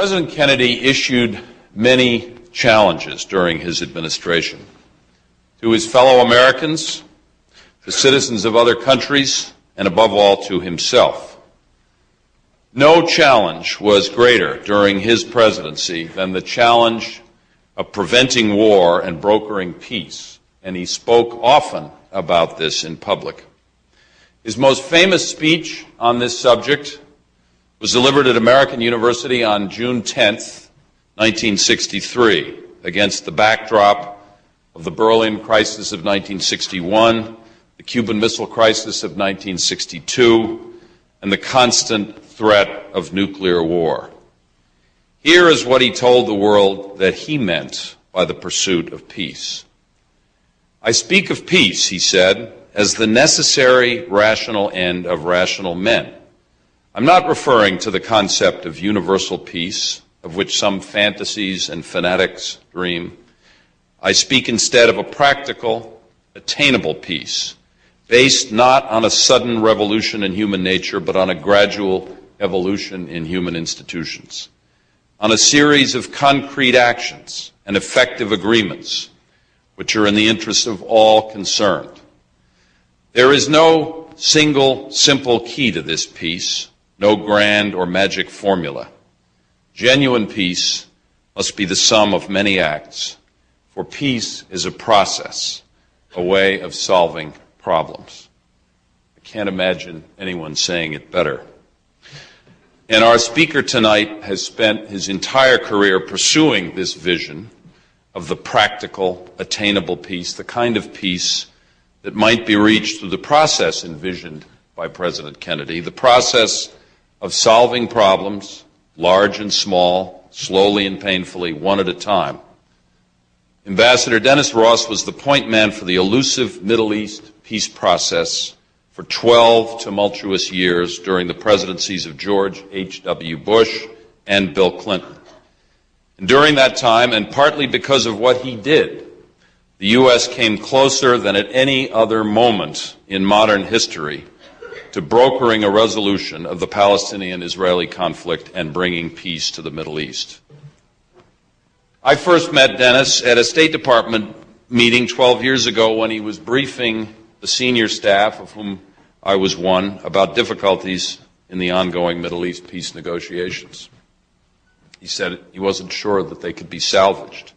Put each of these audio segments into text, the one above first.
President Kennedy issued many challenges during his administration to his fellow Americans, to citizens of other countries, and above all to himself. No challenge was greater during his presidency than the challenge of preventing war and brokering peace, and he spoke often about this in public. His most famous speech on this subject was delivered at American University on June 10th, 1963, against the backdrop of the Berlin crisis of 1961, the Cuban Missile Crisis of 1962, and the constant threat of nuclear war. Here is what he told the world that he meant by the pursuit of peace. I speak of peace, he said, as the necessary rational end of rational men. I'm not referring to the concept of universal peace, of which some fantasies and fanatics dream. I speak instead of a practical, attainable peace, based not on a sudden revolution in human nature, but on a gradual evolution in human institutions, on a series of concrete actions and effective agreements which are in the interest of all concerned. There is no single, simple key to this peace, no grand or magic formula. Genuine peace must be the sum of many acts, for peace is a process, a way of solving problems. I can't imagine anyone saying it better. And our speaker tonight has spent his entire career pursuing this vision of the practical, attainable peace, the kind of peace that might be reached through the process envisioned by President Kennedy, the process of solving problems, large and small, slowly and painfully, one at a time. Ambassador Dennis Ross was the point man for the elusive Middle East peace process for 12 tumultuous years during the presidencies of George H.W. Bush and Bill Clinton. And during that time, and partly because of what he did, the U.S. came closer than at any other moment in modern history to brokering a resolution of the Palestinian-Israeli conflict and bringing peace to the Middle East. I first met Dennis at a State Department meeting 12 years ago when he was briefing the senior staff, of whom I was one, about difficulties in the ongoing Middle East peace negotiations. He said he wasn't sure that they could be salvaged.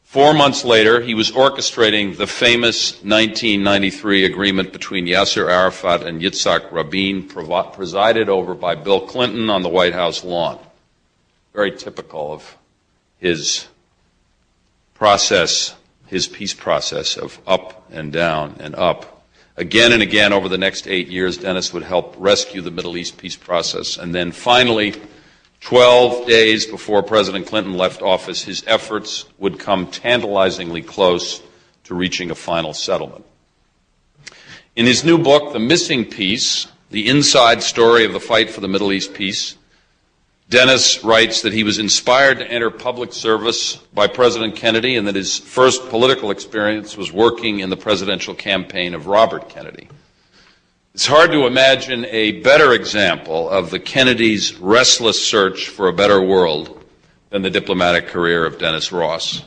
4 months later, he was orchestrating the famous 1993 agreement between Yasser Arafat and Yitzhak Rabin, presided over by Bill Clinton on the White House lawn. Very typical of his process, his peace process of up and down and up. Again and again over the next 8 years, Dennis would help rescue the Middle East peace process. And then finally, 12 days before President Clinton left office, his efforts would come tantalizingly close to reaching a final settlement. In his new book, The Missing Piece, the inside story of the fight for the Middle East peace, Dennis writes that he was inspired to enter public service by President Kennedy and that his first political experience was working in the presidential campaign of Robert Kennedy. It's hard to imagine a better example of the Kennedys' restless search for a better world than the diplomatic career of Dennis Ross.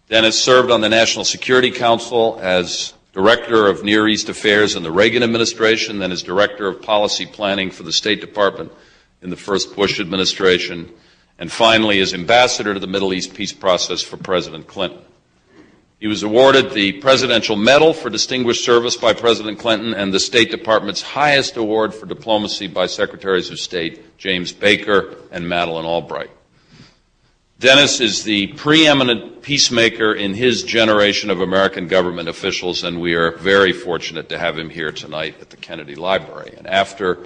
Dennis served on the National Security Council as Director of Near East Affairs in the Reagan administration, then as Director of Policy Planning for the State Department in the first Bush administration, and finally as Ambassador to the Middle East peace process for President Clinton. He was awarded the Presidential Medal for Distinguished Service by President Clinton and the State Department's highest award for diplomacy by Secretaries of State James Baker and Madeleine Albright. Dennis is the preeminent peacemaker in his generation of American government officials, and we are very fortunate to have him here tonight at the Kennedy Library. And after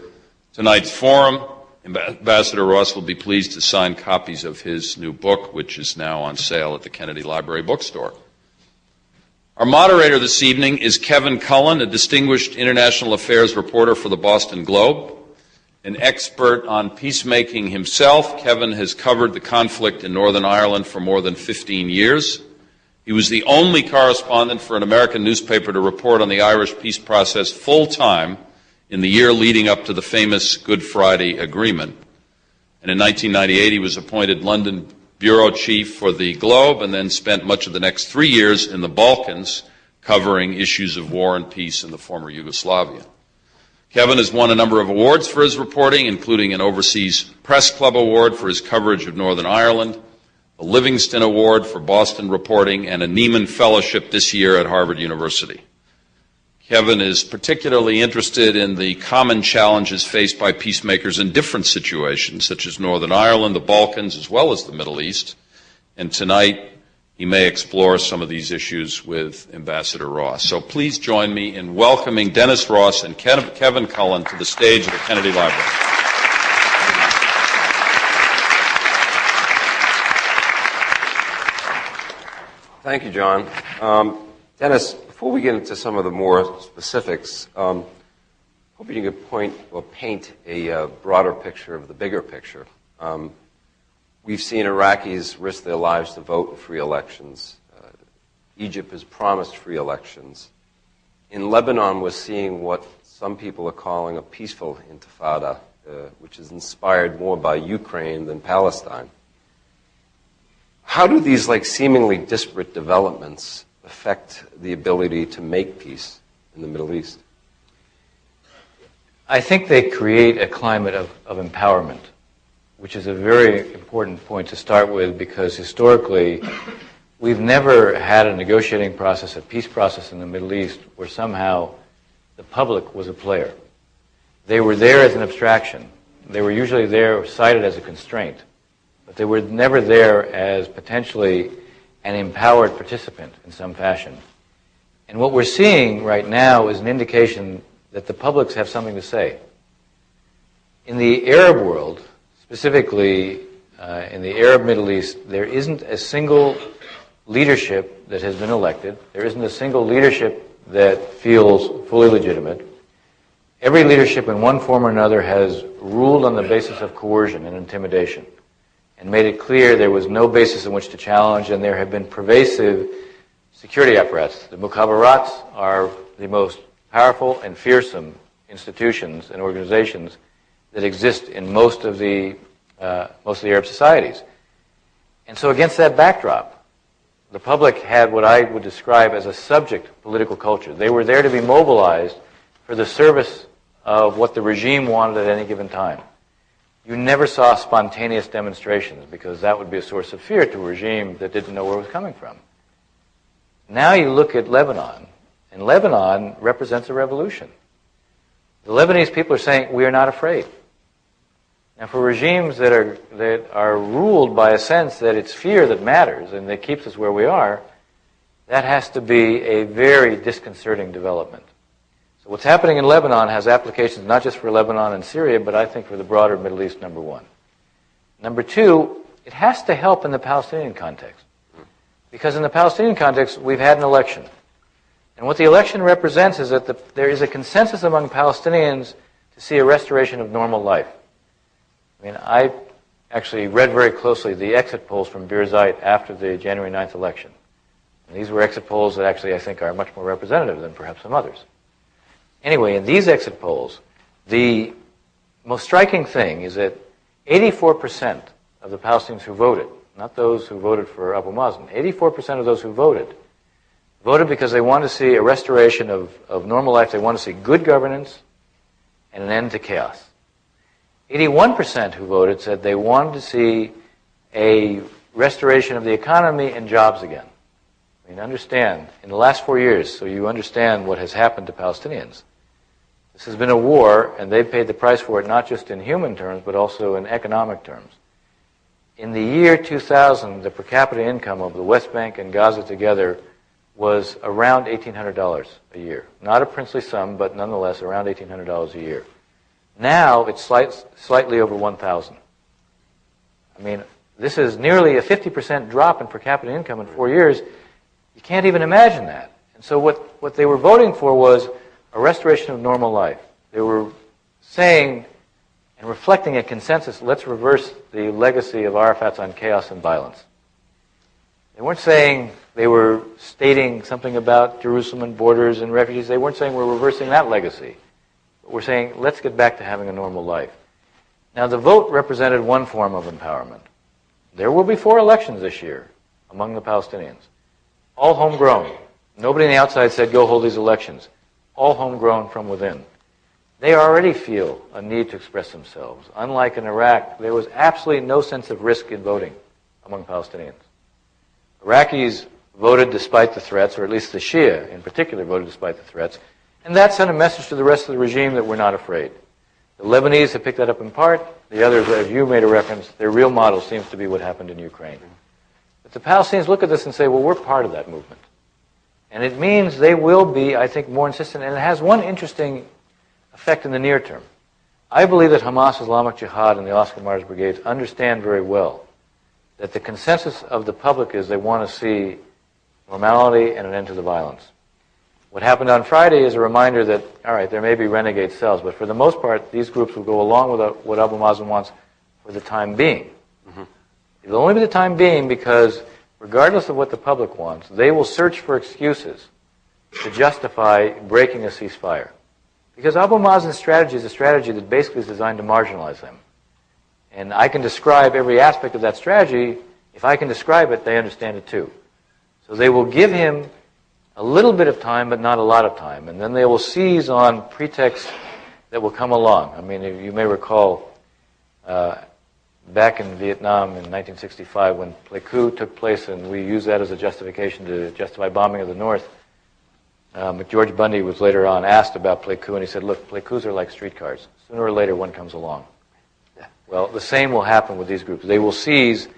tonight's forum, Ambassador Ross will be pleased to sign copies of his new book, which is now on sale at the Kennedy Library bookstore. Our moderator this evening is Kevin Cullen, a distinguished international affairs reporter for the Boston Globe. An expert on peacemaking himself, Kevin has covered the conflict in Northern Ireland for more than 15 years. He was the only correspondent for an American newspaper to report on the Irish peace process full-time in the year leading up to the famous Good Friday Agreement. And in 1998, he was appointed London bureau chief for the Globe and then spent much of the next 3 years in the Balkans covering issues of war and peace in the former Yugoslavia. Kevin has won a number of awards for his reporting, including an Overseas Press Club Award for his coverage of Northern Ireland, a Livingston Award for Boston reporting, and a Nieman Fellowship this year at Harvard University. Kevin is particularly interested in the common challenges faced by peacemakers in different situations, such as Northern Ireland, the Balkans, as well as the Middle East. And tonight, he may explore some of these issues with Ambassador Ross. So please join me in welcoming Dennis Ross and Kevin Cullen to the stage of the Kennedy Library. Thank you, John. Dennis, before we get into some of the more specifics, hoping you could paint a broader picture of the bigger picture. We've seen Iraqis risk their lives to vote in free elections. Egypt has promised free elections. In Lebanon, we're seeing what some people are calling a peaceful intifada, which is inspired more by Ukraine than Palestine. How do these seemingly disparate developments affect the ability to make peace in the Middle East? I think they create a climate of empowerment, which is a very important point to start with, because historically we've never had a negotiating process, a peace process in the Middle East where somehow the public was a player. They were there as an abstraction. They were usually there cited as a constraint, but they were never there as potentially an empowered participant in some fashion. And what we're seeing right now is an indication that the publics have something to say. In the Arab world, specifically in the Arab Middle East, there isn't a single leadership that has been elected. There isn't a single leadership that feels fully legitimate. Every leadership in one form or another has ruled on the basis of coercion and intimidation and made it clear there was no basis in which to challenge, and there have been pervasive security apparatus. The mukhabarats are the most powerful and fearsome institutions and organizations that exist in most of the Arab societies. And so against that backdrop, the public had what I would describe as a subject political culture. They were there to be mobilized for the service of what the regime wanted at any given time. You never saw spontaneous demonstrations, because that would be a source of fear to a regime that didn't know where it was coming from. Now you look at Lebanon, and Lebanon represents a revolution. The Lebanese people are saying, we are not afraid. Now, for regimes that are ruled by a sense that it's fear that matters and that keeps us where we are, that has to be a very disconcerting development. So what's happening in Lebanon has applications not just for Lebanon and Syria, but I think for the broader Middle East, number one. Number two, it has to help in the Palestinian context. Because in the Palestinian context, we've had an election. And what the election represents is that there is a consensus among Palestinians to see a restoration of normal life. I mean, I actually read very closely the exit polls from Birzeit after the January 9th election. And these were exit polls that actually I think are much more representative than perhaps some others. Anyway, in these exit polls, the most striking thing is that 84% of the Palestinians who voted, not those who voted for Abu Mazen, 84% of those who voted because they wanted to see a restoration of normal life. They wanted to see good governance and an end to chaos. 81% who voted said they wanted to see a restoration of the economy and jobs again. I mean, understand, in the last 4 years, so you understand what has happened to Palestinians. This has been a war, and they've paid the price for it, not just in human terms, but also in economic terms. In the year 2000, the per capita income of the West Bank and Gaza together was around $1,800 a year. Not a princely sum, but nonetheless around $1,800 a year. Now it's slightly over 1,000. I mean, this is nearly a 50% drop in per capita income in 4 years. You can't even imagine that. And so what they were voting for was a restoration of normal life. They were saying and reflecting a consensus, let's reverse the legacy of Arafat's on chaos and violence. They weren't saying, they were stating something about Jerusalem and borders and refugees. They weren't saying we're reversing that legacy. But we're saying, let's get back to having a normal life. Now, the vote represented one form of empowerment. There will be 4 elections this year among the Palestinians, all homegrown. Nobody on the outside said, go hold these elections. All homegrown from within. They already feel a need to express themselves. Unlike in Iraq, there was absolutely no sense of risk in voting among Palestinians. Iraqis voted despite the threats, or at least the Shia in particular voted despite the threats, and that sent a message to the rest of the regime that we're not afraid. The Lebanese have picked that up in part. The others, as you made a reference, their real model seems to be what happened in Ukraine. But the Palestinians look at this and say, well, we're part of that movement. And it means they will be, I think, more insistent. And it has one interesting effect in the near term. I believe that Hamas, Islamic Jihad, and the Oscar Martyrs Brigades understand very well that the consensus of the public is they want to see normality and an end to the violence. What happened on Friday is a reminder that, all right, there may be renegade cells, but for the most part, these groups will go along with what Abu Mazen wants for the time being. Mm-hmm. It will only be the time being because, regardless of what the public wants, they will search for excuses to justify breaking a ceasefire. Because Abu Mazen's strategy is a strategy that basically is designed to marginalize them. And I can describe every aspect of that strategy. If I can describe it, they understand it too. So they will give him a little bit of time, but not a lot of time. And then they will seize on pretexts that will come along. I mean, you may recall back in Vietnam in 1965 when Pleiku took place, and we used that as a justification to justify bombing of the North. George Bundy was later on asked about Pleiku, and he said, look, Pleikus are like streetcars. Sooner or later, one comes along. Yeah. Well, the same will happen with these groups. They will seize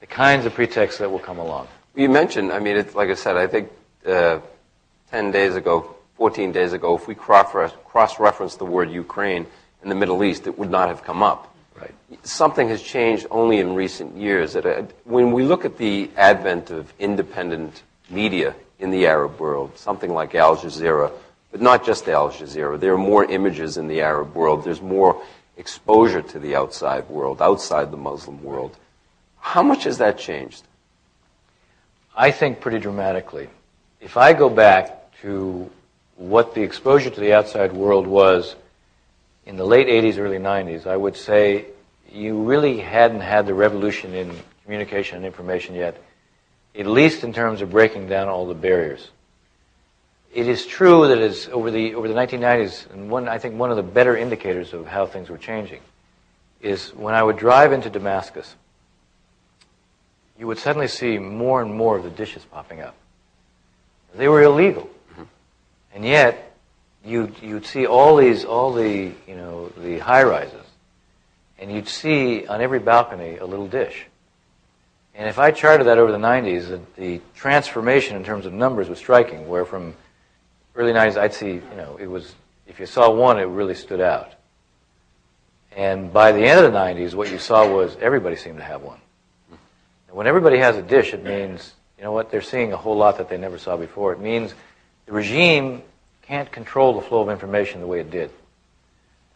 the kinds of pretexts that will come along. You mentioned, I mean, it's like I said, I think 10 days ago, 14 days ago, if we cross-referenced the word Ukraine in the Middle East, it would not have come up. Right. Something has changed only in recent years. When we look at the advent of independent media in the Arab world, something like Al Jazeera, but not just Al Jazeera, there are more images in the Arab world. There's more exposure to the outside world, outside the Muslim world. How much has that changed? I think pretty dramatically. If I go back to what the exposure to the outside world was in the late 80s, early 90s, I would say you really hadn't had the revolution in communication and information yet, at least in terms of breaking down all the barriers. It is true that it's over the 1990s, and I think one of the better indicators of how things were changing is when I would drive into Damascus, you would suddenly see more and more of the dishes popping up. They were illegal, and yet you'd see all the high rises, and you'd see on every balcony a little dish. And if I charted that over the 90s, the transformation in terms of numbers was striking. Where from early 90s, I'd see it was if you saw one, it really stood out. And by the end of the 90s, what you saw was everybody seemed to have one. When everybody has a dish, it means, they're seeing a whole lot that they never saw before. It means the regime can't control the flow of information the way it did.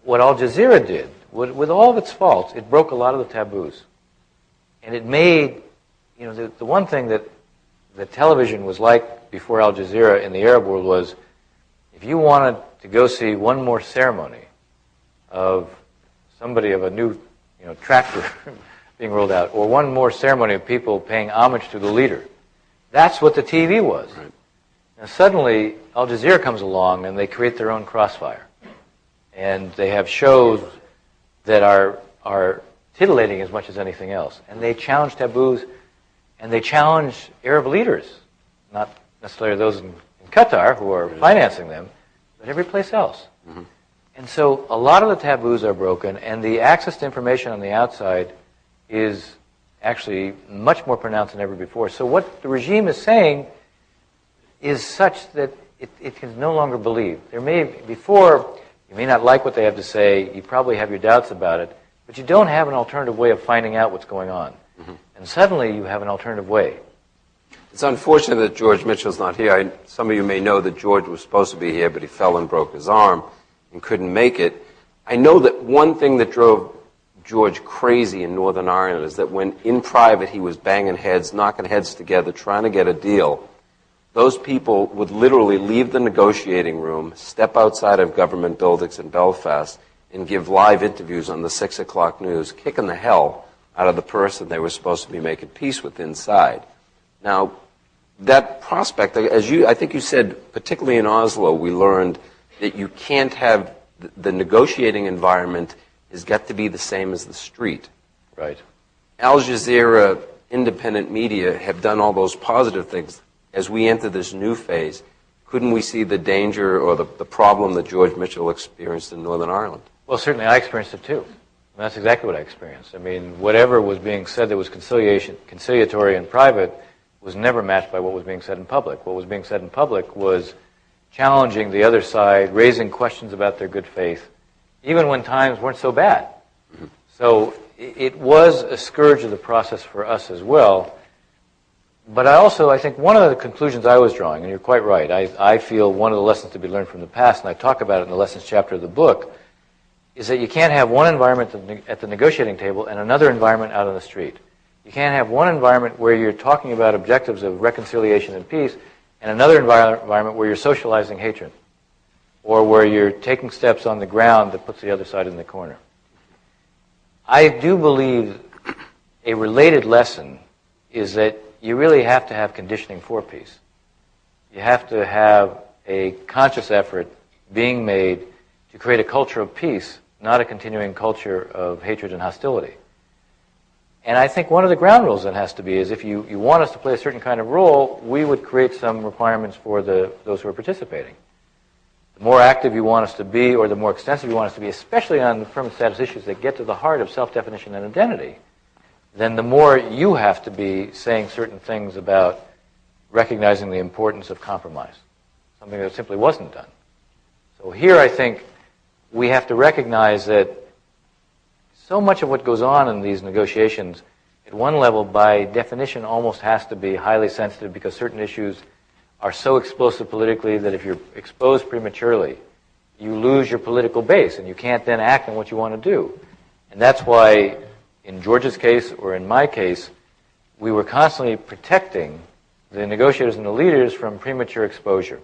What Al Jazeera did, with all of its faults, it broke a lot of the taboos. And it made, the one thing that television was like before Al Jazeera in the Arab world was, if you wanted to go see one more ceremony of somebody of a new, tractor being rolled out, or one more ceremony of people paying homage to the leader. That's what the TV was. Right. Now suddenly, Al Jazeera comes along and they create their own crossfire. And they have shows that are titillating as much as anything else. And they challenge taboos, and they challenge Arab leaders, not necessarily those in Qatar who are financing them, but every place else. Mm-hmm. And so a lot of the taboos are broken, and the access to information on the outside is actually much more pronounced than ever before. So what the regime is saying is such that it can no longer believe. Before, you may not like what they have to say, you probably have your doubts about it, but you don't have an alternative way of finding out what's going on. Mm-hmm. And suddenly you have an alternative way. It's unfortunate that George Mitchell's not here. Some of you may know that George was supposed to be here, but he fell and broke his arm and couldn't make it. I know that one thing that drove George crazy in Northern Ireland is that when in private he was banging heads, knocking heads together, trying to get a deal, those people would literally leave the negotiating room, step outside of government buildings in Belfast, and give live interviews on the 6 o'clock news, kicking the hell out of the person they were supposed to be making peace with inside. Now, that prospect, I think you said, particularly in Oslo, we learned that you can't have the negotiating environment has got to be the same as the street. Right. Al Jazeera, independent media have done all those positive things. As we enter this new phase, couldn't we see the danger or the problem that George Mitchell experienced in Northern Ireland? Well, certainly I experienced it too. And that's exactly what I experienced. I mean, whatever was being said that was conciliatory in private was never matched by what was being said in public. What was being said in public was challenging the other side, raising questions about their good faith, even when times weren't so bad. Mm-hmm. So it was a scourge of the process for us as well. But I think one of the conclusions I was drawing, and you're quite right, I feel one of the lessons to be learned from the past, and I talk about it in the lessons chapter of the book, is that you can't have one environment at the negotiating table and another environment out on the street. You can't have one environment where you're talking about objectives of reconciliation and peace and another environment where you're socializing hatred or where you're taking steps on the ground that puts the other side in the corner. I do believe a related lesson is that you really have to have conditioning for peace. You have to have a conscious effort being made to create a culture of peace, not a continuing culture of hatred and hostility. And I think one of the ground rules that has to be is if you want us to play a certain kind of role, we would create some requirements for those who are participating. The more active you want us to be or the more extensive you want us to be, especially on the affirmative status issues that get to the heart of self-definition and identity, then the more you have to be saying certain things about recognizing the importance of compromise, something that simply wasn't done. So here I think we have to recognize that so much of what goes on in these negotiations, at one level, by definition, almost has to be highly sensitive because certain issues are so explosive politically that if you're exposed prematurely, you lose your political base and you can't then act on what you want to do. And that's why in George's case or in my case, we were constantly protecting the negotiators and the leaders from premature exposure.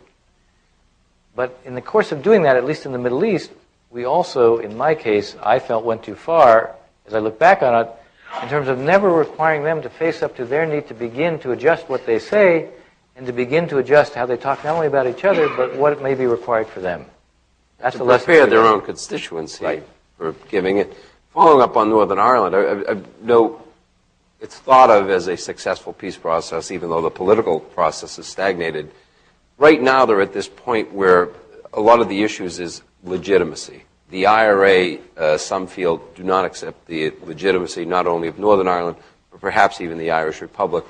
But in the course of doing that, at least in the Middle East, we also, in my case, I felt went too far, as I look back on it, in terms of never requiring them to face up to their need to begin to adjust what they say and to begin to adjust how they talk not only about each other, but what may be required for them. That's to prepare their own constituency right. for giving it. Following up on Northern Ireland, I know it's thought of as a successful peace process, even though the political process is stagnated. Right now, they're at this point where a lot of the issues is legitimacy. The IRA, some feel, do not accept the legitimacy not only of Northern Ireland, but perhaps even the Irish Republic.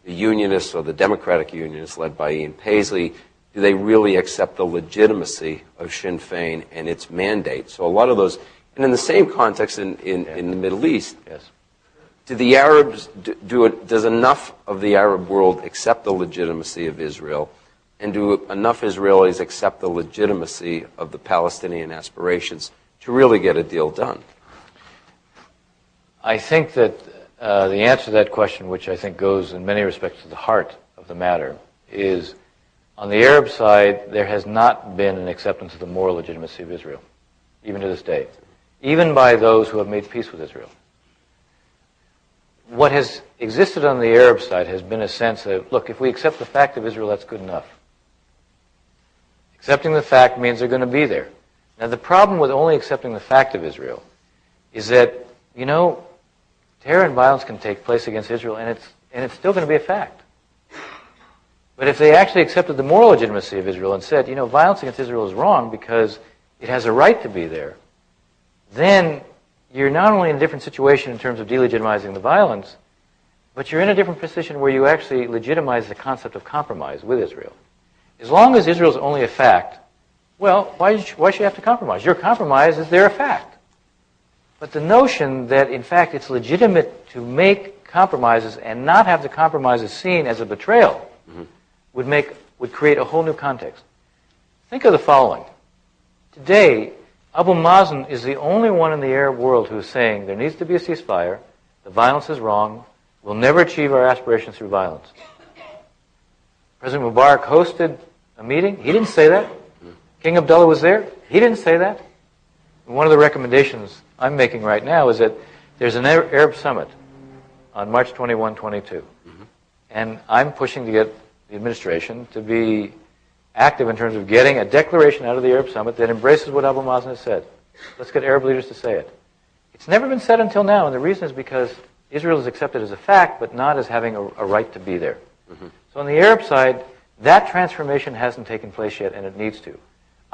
The Unionists or the Democratic Unionists led by Ian Paisley, do they really accept the legitimacy of Sinn Féin and its mandate? So a lot of those, and in the same context in the Middle East, yes. Do the Arabs, does enough of the Arab world accept the legitimacy of Israel? And do enough Israelis accept the legitimacy of the Palestinian aspirations to really get a deal done? I think that the answer to that question, which I think goes in many respects to the heart of the matter, is on the Arab side, there has not been an acceptance of the moral legitimacy of Israel, even to this day, even by those who have made peace with Israel. What has existed on the Arab side has been a sense of, look, if we accept the fact of Israel, that's good enough. Accepting the fact means they're going to be there. Now, the problem with only accepting the fact of Israel is that, terror and violence can take place against Israel, and it's still going to be a fact. But if they actually accepted the moral legitimacy of Israel and said, violence against Israel is wrong because it has a right to be there, then you're not only in a different situation in terms of delegitimizing the violence, but you're in a different position where you actually legitimize the concept of compromise with Israel. As long as Israel is only a fact, well, why should you have to compromise? Your compromise is they're a fact. But the notion that, in fact, it's legitimate to make compromises and not have the compromises seen as a betrayal would create a whole new context. Think of the following. Today, Abu Mazen is the only one in the Arab world who is saying there needs to be a ceasefire, the violence is wrong, we'll never achieve our aspirations through violence. President Mubarak hosted a meeting. He didn't say that. King Abdullah was there. He didn't say that. One of the recommendations I'm making right now is that there's an Arab summit on March 21, 22. And I'm pushing to get the administration to be active in terms of getting a declaration out of the Arab summit that embraces what Abu Mazen has said. Let's get Arab leaders to say it. It's never been said until now, and the reason is because Israel is accepted as a fact, but not as having a right to be there. So on the Arab side, that transformation hasn't taken place yet, and it needs to.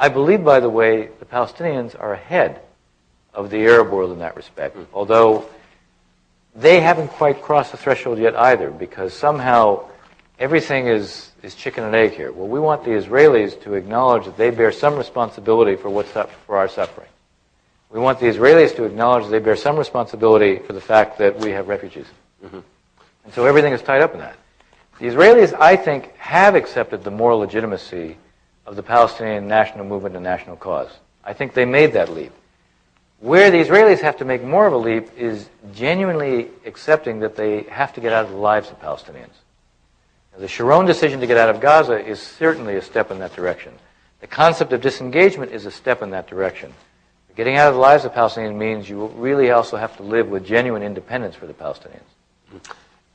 I believe, by the way, the Palestinians are ahead of the Arab world in that respect, although they haven't quite crossed the threshold yet either, because somehow everything is chicken and egg here. Well, we want the Israelis to acknowledge that they bear some responsibility for our suffering. We want the Israelis to acknowledge that they bear some responsibility for the fact that we have refugees. And so everything is tied up in that. The Israelis, I think, have accepted the moral legitimacy of the Palestinian national movement and national cause. I think they made that leap. Where the Israelis have to make more of a leap is genuinely accepting that they have to get out of the lives of Palestinians. Now, the Sharon decision to get out of Gaza is certainly a step in that direction. The concept of disengagement is a step in that direction. Getting out of the lives of Palestinians means you really also have to live with genuine independence for the Palestinians.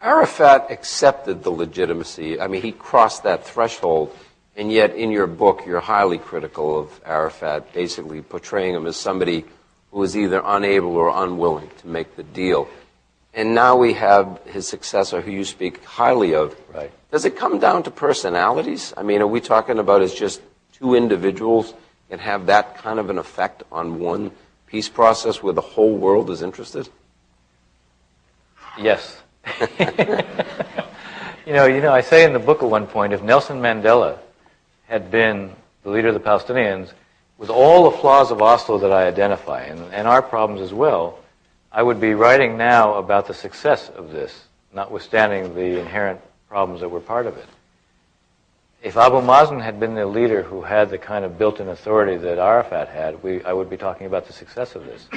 Arafat accepted the legitimacy. I mean, he crossed that threshold, and yet in your book, you're highly critical of Arafat, basically portraying him as somebody who was either unable or unwilling to make the deal. And now we have his successor, who you speak highly of. Right. Does it come down to personalities? I mean, are we talking about as just two individuals can have that kind of an effect on one peace process where the whole world is interested? Yes. You know, I say in the book at one point, if Nelson Mandela had been the leader of the Palestinians, with all the flaws of Oslo that I identify, and our problems as well, I would be writing now about the success of this, notwithstanding the inherent problems that were part of it. If Abu Mazen had been the leader who had the kind of built-in authority that Arafat had, I would be talking about the success of this.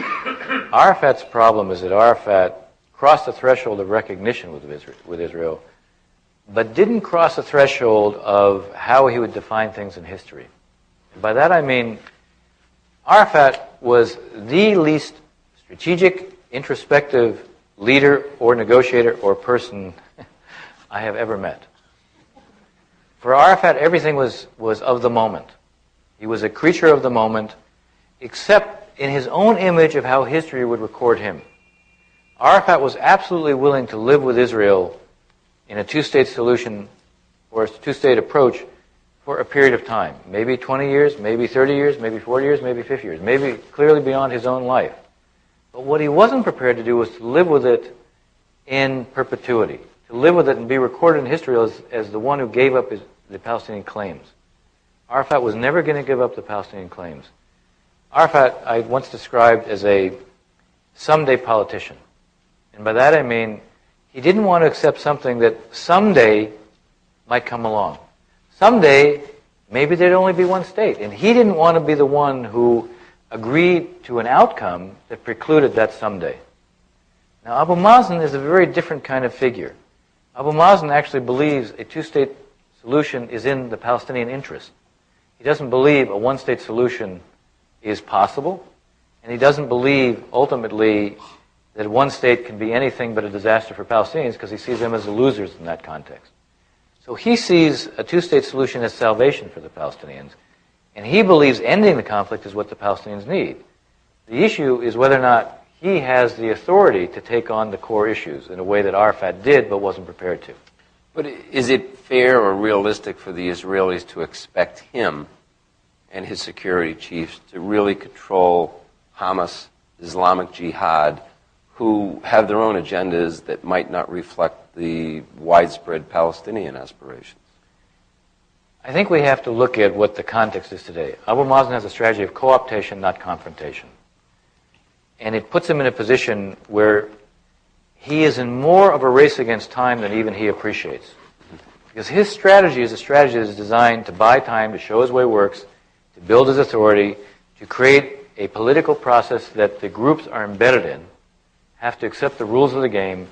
Arafat's problem is that Arafat crossed the threshold of recognition with Israel, but didn't cross the threshold of how he would define things in history. And by that I mean Arafat was the least strategic, introspective leader or negotiator or person I have ever met. For Arafat, everything was of the moment. He was a creature of the moment, except in his own image of how history would record him. Arafat was absolutely willing to live with Israel in a two-state solution or a two-state approach for a period of time. Maybe 20 years, maybe 30 years, maybe 40 years, maybe 50 years, maybe clearly beyond his own life. But what he wasn't prepared to do was to live with it in perpetuity, to live with it and be recorded in history as the one who gave up the Palestinian claims. Arafat was never going to give up the Palestinian claims. Arafat, I once described as a someday politician. And by that I mean he didn't want to accept something that someday might come along. Someday, maybe there'd only be one state. And he didn't want to be the one who agreed to an outcome that precluded that someday. Now, Abu Mazen is a very different kind of figure. Abu Mazen actually believes a two-state solution is in the Palestinian interest. He doesn't believe a one-state solution is possible, and he doesn't believe, ultimately, that one state can be anything but a disaster for Palestinians because he sees them as the losers in that context. So he sees a two-state solution as salvation for the Palestinians, and he believes ending the conflict is what the Palestinians need. The issue is whether or not he has the authority to take on the core issues in a way that Arafat did but wasn't prepared to. But is it fair or realistic for the Israelis to expect him and his security chiefs to really control Hamas, Islamic Jihad, who have their own agendas that might not reflect the widespread Palestinian aspirations? I think we have to look at what the context is today. Abu Mazen has a strategy of co-optation, not confrontation. And it puts him in a position where he is in more of a race against time than even he appreciates. Because his strategy is a strategy that is designed to buy time, to show his way works, to build his authority, to create a political process that the groups are embedded in, have to accept the rules of the game,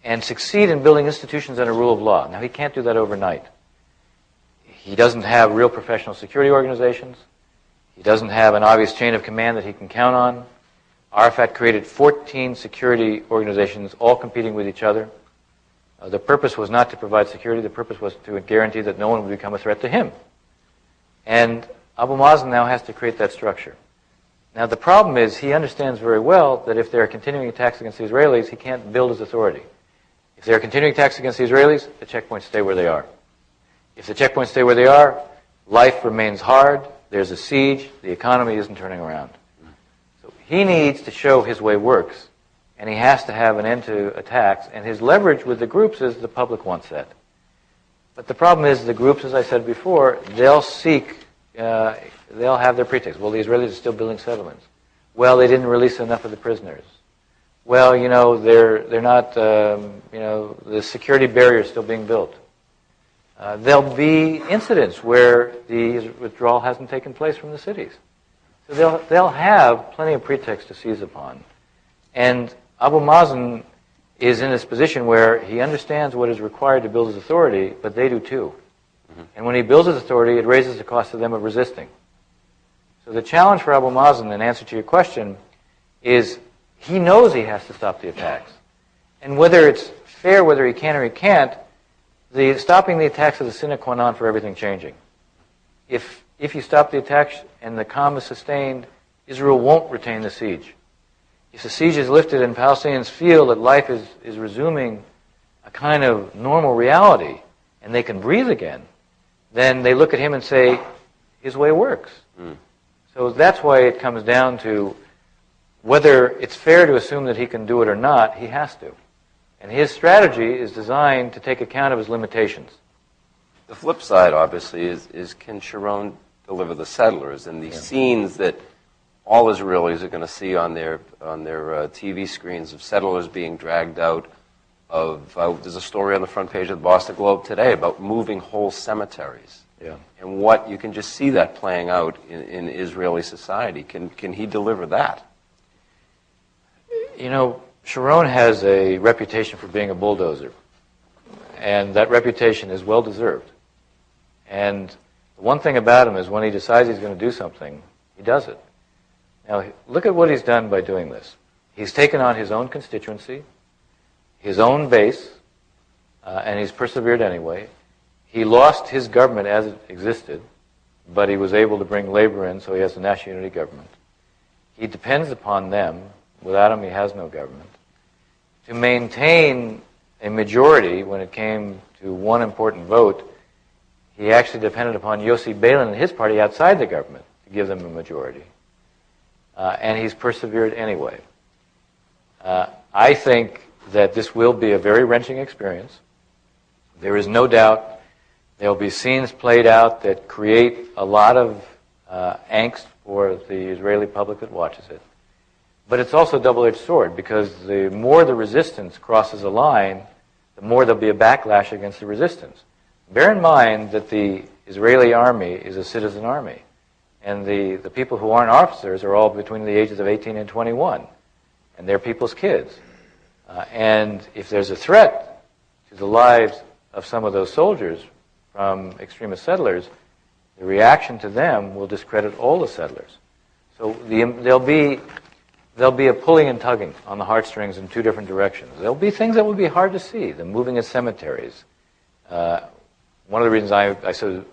and succeed in building institutions and a rule of law. Now, he can't do that overnight. He doesn't have real professional security organizations. He doesn't have an obvious chain of command that he can count on. Arafat created 14 security organizations, all competing with each other. The purpose was not to provide security. The purpose was to guarantee that no one would become a threat to him. And Abu Mazen now has to create that structure. Now, the problem is he understands very well that if there are continuing attacks against the Israelis, he can't build his authority. If there are continuing attacks against the Israelis, the checkpoints stay where they are. If the checkpoints stay where they are, life remains hard, there's a siege, the economy isn't turning around. So he needs to show his way works, and he has to have an end to attacks, and his leverage with the groups is the public wants that. But the problem is the groups, as I said before, they'll have their pretext. Well, the Israelis are still building settlements. Well, they didn't release enough of the prisoners. Well, they're not, the security barrier is still being built. There'll be incidents where the withdrawal hasn't taken place from the cities. So they'll have plenty of pretexts to seize upon. And Abu Mazen is in this position where he understands what is required to build his authority, but they do too. Mm-hmm. And when he builds his authority, it raises the cost to them of resisting. So the challenge for Abu Mazen, in answer to your question, is he knows he has to stop the attacks. And whether it's fair, whether he can or he can't, stopping the attacks is a sine qua non for everything changing. If you stop the attacks and the calm is sustained, Israel won't retain the siege. If the siege is lifted and Palestinians feel that life is resuming a kind of normal reality and they can breathe again, then they look at him and say, his way works. Mm. So that's why it comes down to whether it's fair to assume that he can do it or not, he has to. And his strategy is designed to take account of his limitations. The flip side, obviously, is can Sharon deliver the settlers and these scenes that all Israelis are going to see on their TV screens of settlers being dragged out of. There's a story on the front page of the Boston Globe today about moving whole cemeteries. Yeah. And what you can just see that playing out in Israeli society. Can he deliver that? Sharon has a reputation for being a bulldozer, and that reputation is well deserved. And the one thing about him is when he decides he's going to do something, he does it. Now, look at what he's done by doing this. He's taken on his own constituency, his own base, and he's persevered anyway. He lost his government as it existed, but he was able to bring labor in, so he has a national unity government. He depends upon them. Without them, he has no government. To maintain a majority when it came to one important vote, he actually depended upon Yossi Beilin and his party outside the government to give them a majority. And he's persevered anyway. I think that this will be a very wrenching experience. There is no doubt there will be scenes played out that create a lot of angst for the Israeli public that watches it. But it's also a double-edged sword, because the more the resistance crosses a line, the more there'll be a backlash against the resistance. Bear in mind that the Israeli army is a citizen army, and the people who aren't officers are all between the ages of 18 and 21, and they're people's kids. And if there's a threat to the lives of some of those soldiers from extremist settlers, the reaction to them will discredit all the settlers. So there'll be a pulling and tugging on the heartstrings in two different directions. There'll be things that will be hard to see, the moving of cemeteries. One of the reasons I sort of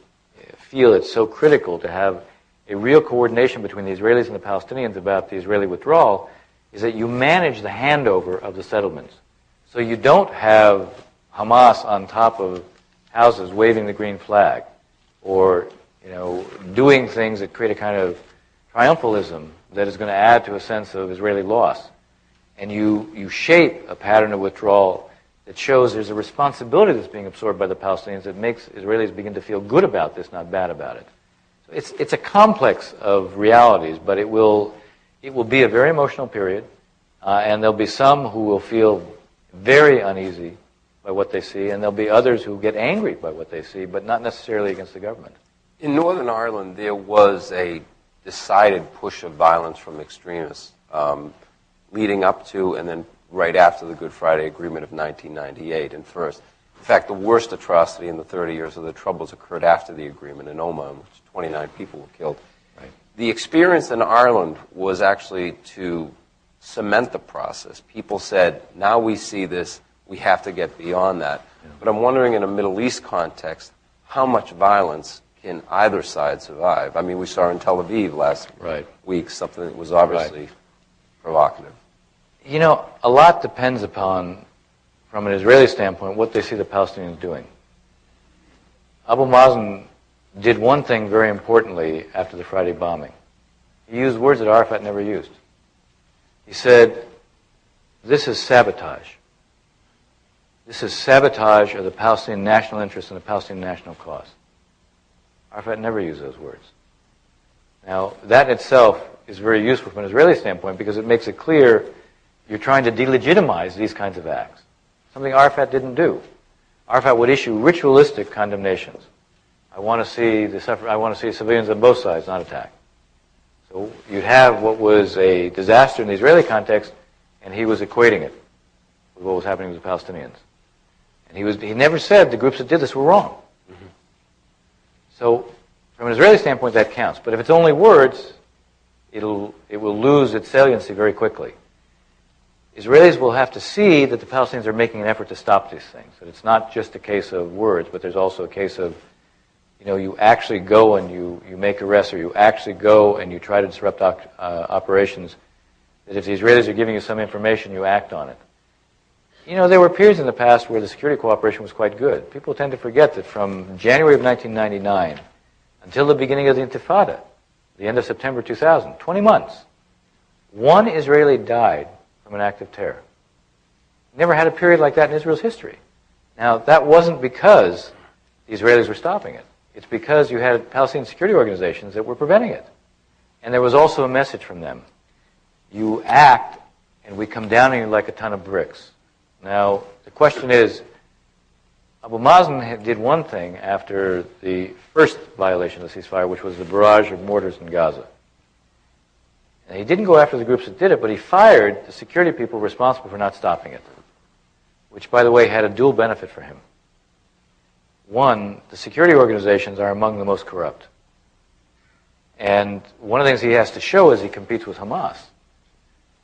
feel it's so critical to have a real coordination between the Israelis and the Palestinians about the Israeli withdrawal is that you manage the handover of the settlements. So you don't have Hamas on top of houses waving the green flag or doing things that create a kind of triumphalism that is going to add to a sense of Israeli loss. And you shape a pattern of withdrawal that shows there's a responsibility that's being absorbed by the Palestinians that makes Israelis begin to feel good about this, not bad about it. So it's a complex of realities, but it will be a very emotional period, and there'll be some who will feel very uneasy by what they see, and there'll be others who get angry by what they see, but not necessarily against the government. In Northern Ireland, there was a decided push of violence from extremists leading up to and then right after the Good Friday Agreement of 1998. And first, in fact, the worst atrocity in the 30 years of the Troubles occurred after the agreement in Omagh, in which 29 people were killed. the experience in Ireland was actually to cement the process. People said, now we see this, we have to get beyond that. Yeah. But I'm wondering, in a Middle East context, how much violence can either side survive? I mean, we saw in Tel Aviv last week something that was obviously provocative. You know, a lot depends upon, from an Israeli standpoint, what they see the Palestinians doing. Abu Mazen did one thing very importantly after the Friday bombing. He used words that Arafat never used. He said, this is sabotage. This is sabotage of the Palestinian national interest and the Palestinian national cause. Arafat never used those words. Now, that itself is very useful from an Israeli standpoint because it makes it clear you're trying to delegitimize these kinds of acts, something Arafat didn't do. Arafat would issue ritualistic condemnations. I want to see civilians on both sides not attacked. So you'd have what was a disaster in the Israeli context, and he was equating it with what was happening with the Palestinians. And he never said the groups that did this were wrong. Mm-hmm. So from an Israeli standpoint, that counts. But if it's only words, it will lose its saliency very quickly. Israelis will have to see that the Palestinians are making an effort to stop these things. That it's not just a case of words, but there's also a case of, you actually go and you make arrests, or you actually go and you try to disrupt operations. That if the Israelis are giving you some information, you act on it. There were periods in the past where the security cooperation was quite good. People tend to forget that from January of 1999 until the beginning of the Intifada, the end of September 2000, 20 months, one Israeli died from an act of terror. Never had a period like that in Israel's history. Now, that wasn't because the Israelis were stopping it. It's because you had Palestinian security organizations that were preventing it. And there was also a message from them. You act, and we come down on you like a ton of bricks. Now, the question is, Abu Mazen did one thing after the first violation of the ceasefire, which was the barrage of mortars in Gaza. And he didn't go after the groups that did it, but he fired the security people responsible for not stopping it, which, by the way, had a dual benefit for him. One, the security organizations are among the most corrupt. And one of the things he has to show as he competes with Hamas,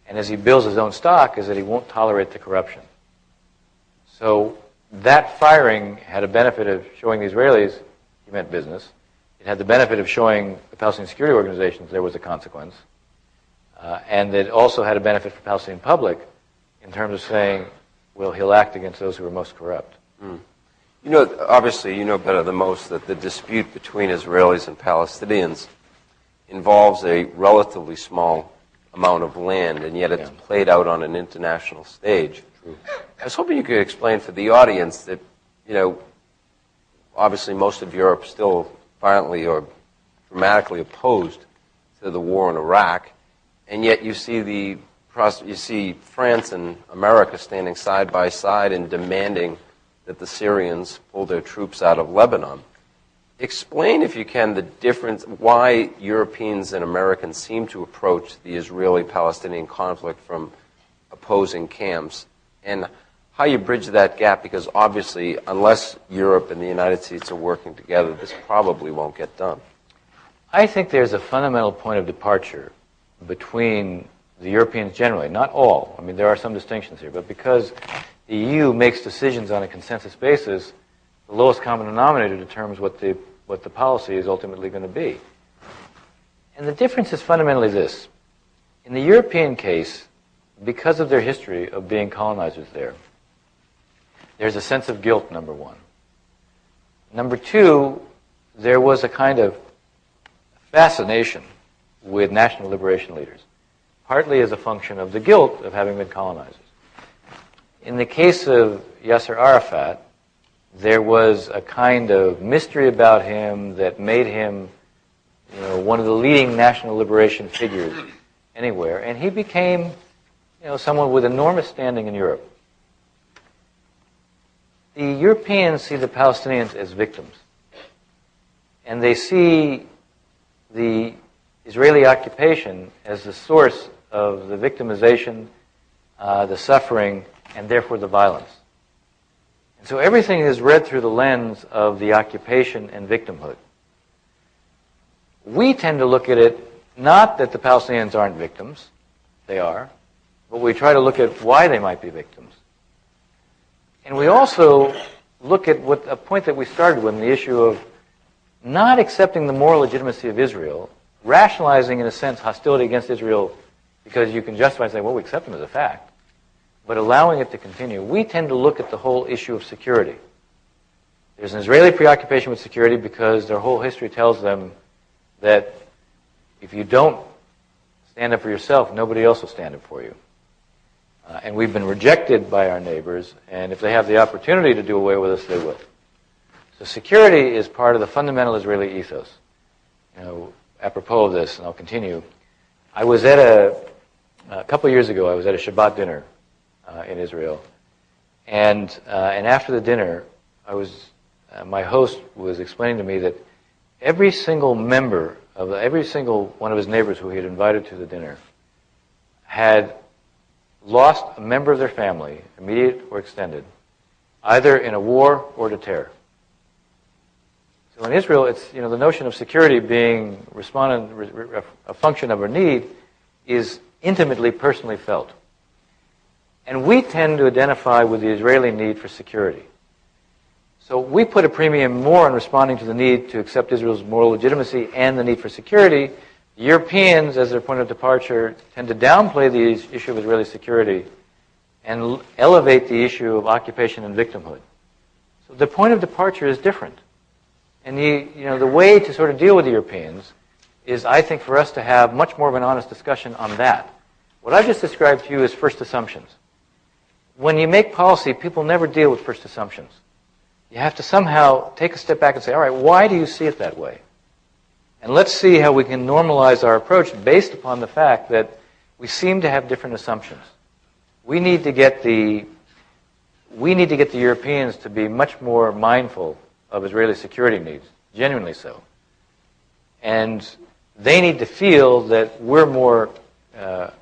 and as he builds his own stock, is that he won't tolerate the corruption. So that firing had a benefit of showing the Israelis he meant business. It had the benefit of showing the Palestinian security organizations there was a consequence. And it also had a benefit for the Palestinian public in terms of saying, well, he'll act against those who are most corrupt. Mm. Obviously, you know better than most that the dispute between Israelis and Palestinians involves a relatively small amount of land, and yet it's played out on an international stage. True. I was hoping you could explain for the audience that, obviously most of Europe still violently or dramatically opposed to the war in Iraq, and yet you see France and America standing side by side and demanding that the Syrians pull their troops out of Lebanon. Explain, if you can, the difference, why Europeans and Americans seem to approach the Israeli-Palestinian conflict from opposing camps, and how you bridge that gap, because obviously, unless Europe and the United States are working together, this probably won't get done. I think there's a fundamental point of departure between the Europeans generally, not all. I mean, there are some distinctions here, but because the EU makes decisions on a consensus basis, the lowest common denominator determines what the policy is ultimately going to be. And the difference is fundamentally this. In the European case, because of their history of being colonizers there's a sense of guilt, number one. Number two, there was a kind of fascination with national liberation leaders, partly as a function of the guilt of having been colonizers. In the case of Yasser Arafat, there was a kind of mystery about him that made him, one of the leading national liberation figures anywhere, and he became, someone with enormous standing in Europe. The Europeans see the Palestinians as victims, and they see the Israeli occupation as the source of the victimization, the suffering, and therefore the violence. And so everything is read through the lens of the occupation and victimhood. We tend to look at it not that the Palestinians aren't victims, they are, but we try to look at why they might be victims. And we also look at a point that we started with, the issue of not accepting the moral legitimacy of Israel, rationalizing, in a sense, hostility against Israel because you can justify saying, well, we accept them as a fact, but allowing it to continue. We tend to look at the whole issue of security. There's an Israeli preoccupation with security because their whole history tells them that if you don't stand up for yourself, nobody else will stand up for you. And we've been rejected by our neighbors, and if they have the opportunity to do away with us, they will. So security is part of the fundamental Israeli ethos. Apropos of this, and I'll continue, I was at a couple of years ago, I was at a Shabbat dinner in Israel, and after the dinner, my host was explaining to me that every single member of every single one of his neighbors who he had invited to the dinner had lost a member of their family, immediate or extended, either in a war or to terror. So in Israel, it's the notion of security being a function of a need is intimately, personally felt. And we tend to identify with the Israeli need for security. So we put a premium more on responding to the need to accept Israel's moral legitimacy and the need for security. The Europeans, as their point of departure, tend to downplay the issue of Israeli security and elevate the issue of occupation and victimhood. So the point of departure is different. And the way to sort of deal with the Europeans is, I think, for us to have much more of an honest discussion on that. What I've just described to you is first assumptions. When you make policy, people never deal with first assumptions. You have to somehow take a step back and say, all right, why do you see it that way? And let's see how we can normalize our approach based upon the fact that we seem to have different assumptions. We need to get the Europeans to be much more mindful of Israeli security needs, genuinely so. And they need to feel that we're more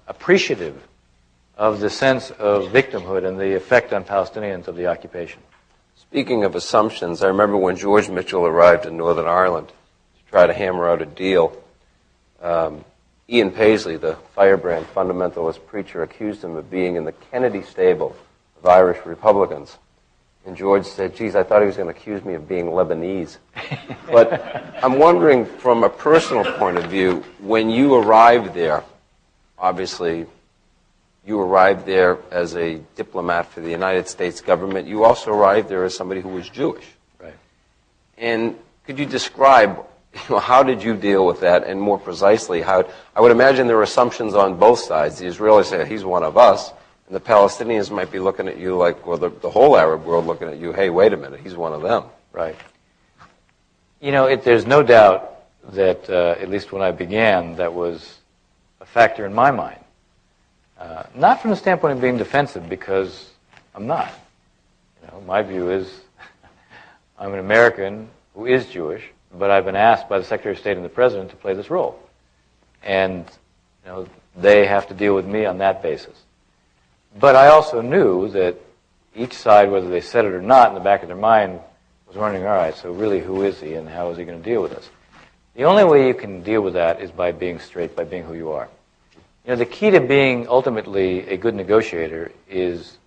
appreciative of the sense of victimhood and the effect on Palestinians of the occupation. Speaking of assumptions, I remember when George Mitchell arrived in Northern Ireland to try to hammer out a deal. Ian Paisley, the firebrand fundamentalist preacher, accused him of being in the Kennedy stable of Irish Republicans. And George said, geez, I thought he was going to accuse me of being Lebanese. But I'm wondering, from a personal point of view, when you arrived there, obviously you arrived there as a diplomat for the United States government. You also arrived there as somebody who was Jewish. Right. And could you describe, how did you deal with that, and more precisely, how? I would imagine there are assumptions on both sides. The Israelis say, he's one of us, and the Palestinians might be looking at you like, well, the whole Arab world looking at you, hey, wait a minute, he's one of them. Right. There's no doubt that, at least when I began, that was a factor in my mind. Not from the standpoint of being defensive, because I'm not. My view is I'm an American who is Jewish, but I've been asked by the Secretary of State and the President to play this role. And they have to deal with me on that basis. But I also knew that each side, whether they said it or not, in the back of their mind was wondering, all right, so really who is he and how is he going to deal with us? The only way you can deal with that is by being straight, by being who you are. The key to being ultimately a good negotiator is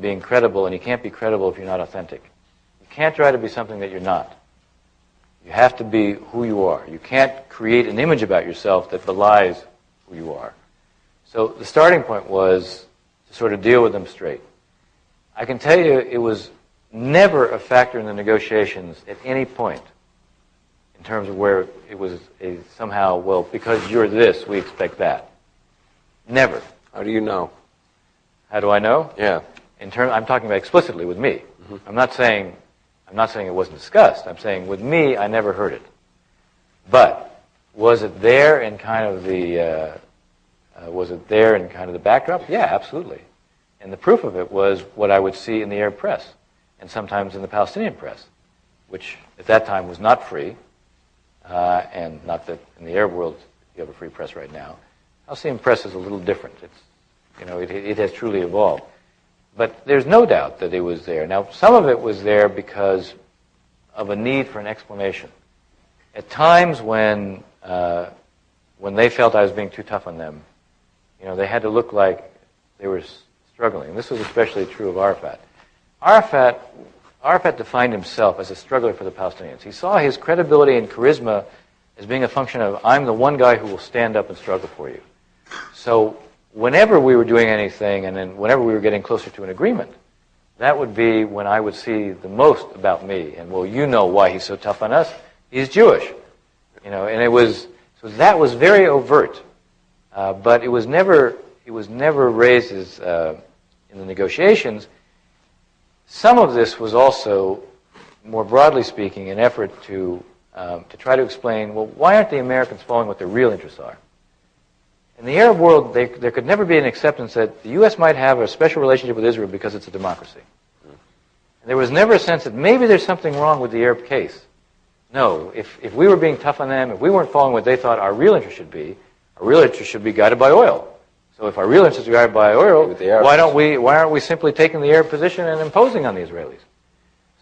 being credible, and you can't be credible if you're not authentic. You can't try to be something that you're not. You have to be who you are. You can't create an image about yourself that belies who you are. So the starting point was to sort of deal with them straight. I can tell you it was never a factor in the negotiations at any point in terms of where it was somehow, well, because you're this, we expect that. Never. How do you know? How do I know? Yeah. I'm talking about explicitly with me. Mm-hmm. I'm not saying it wasn't discussed. I'm saying with me, I never heard it. But was it there in kind of the backdrop? Yeah, absolutely. And the proof of it was what I would see in the Arab press, and sometimes in the Palestinian press, which at that time was not free, and not that in the Arab world you have a free press right now. Palestinian press is a little different. It has truly evolved. But there's no doubt that it was there. Now, some of it was there because of a need for an explanation. At times when when they felt I was being too tough on them, they had to look like they were struggling. And this was especially true of Arafat. Arafat defined himself as a struggler for the Palestinians. He saw his credibility and charisma as being a function of, I'm the one guy who will stand up and struggle for you. So whenever we were doing anything, and then whenever we were getting closer to an agreement, that would be when I would see the most about me. And, well, you know why he's so tough on us. He's Jewish. And so that was very overt. But it was never raised as, in the negotiations. Some of this was also, more broadly speaking, an effort to try to explain, well, why aren't the Americans following what their real interests are? In the Arab world, there could never be an acceptance that the U.S. might have a special relationship with Israel because it's a democracy. And there was never a sense that maybe there's something wrong with the Arab case. No, if we were being tough on them, if we weren't following what they thought our real interest should be, our real interest should be guided by oil. So if our real interest is guided by oil, why aren't we simply taking the Arab position and imposing on the Israelis?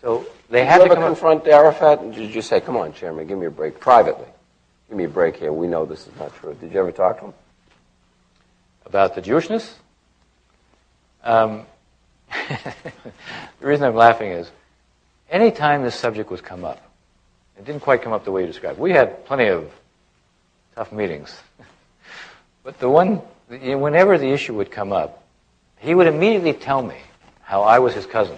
So they had to Did you ever confront Arafat and did you say, come on, Chairman, give me a break privately? Give me a break here. We know this is not true. Did you ever talk to him? About the Jewishness? The reason I'm laughing is, any time this subject was come up, it didn't quite come up the way you described. We had plenty of tough meetings. But whenever the issue would come up, he would immediately tell me how I was his cousin.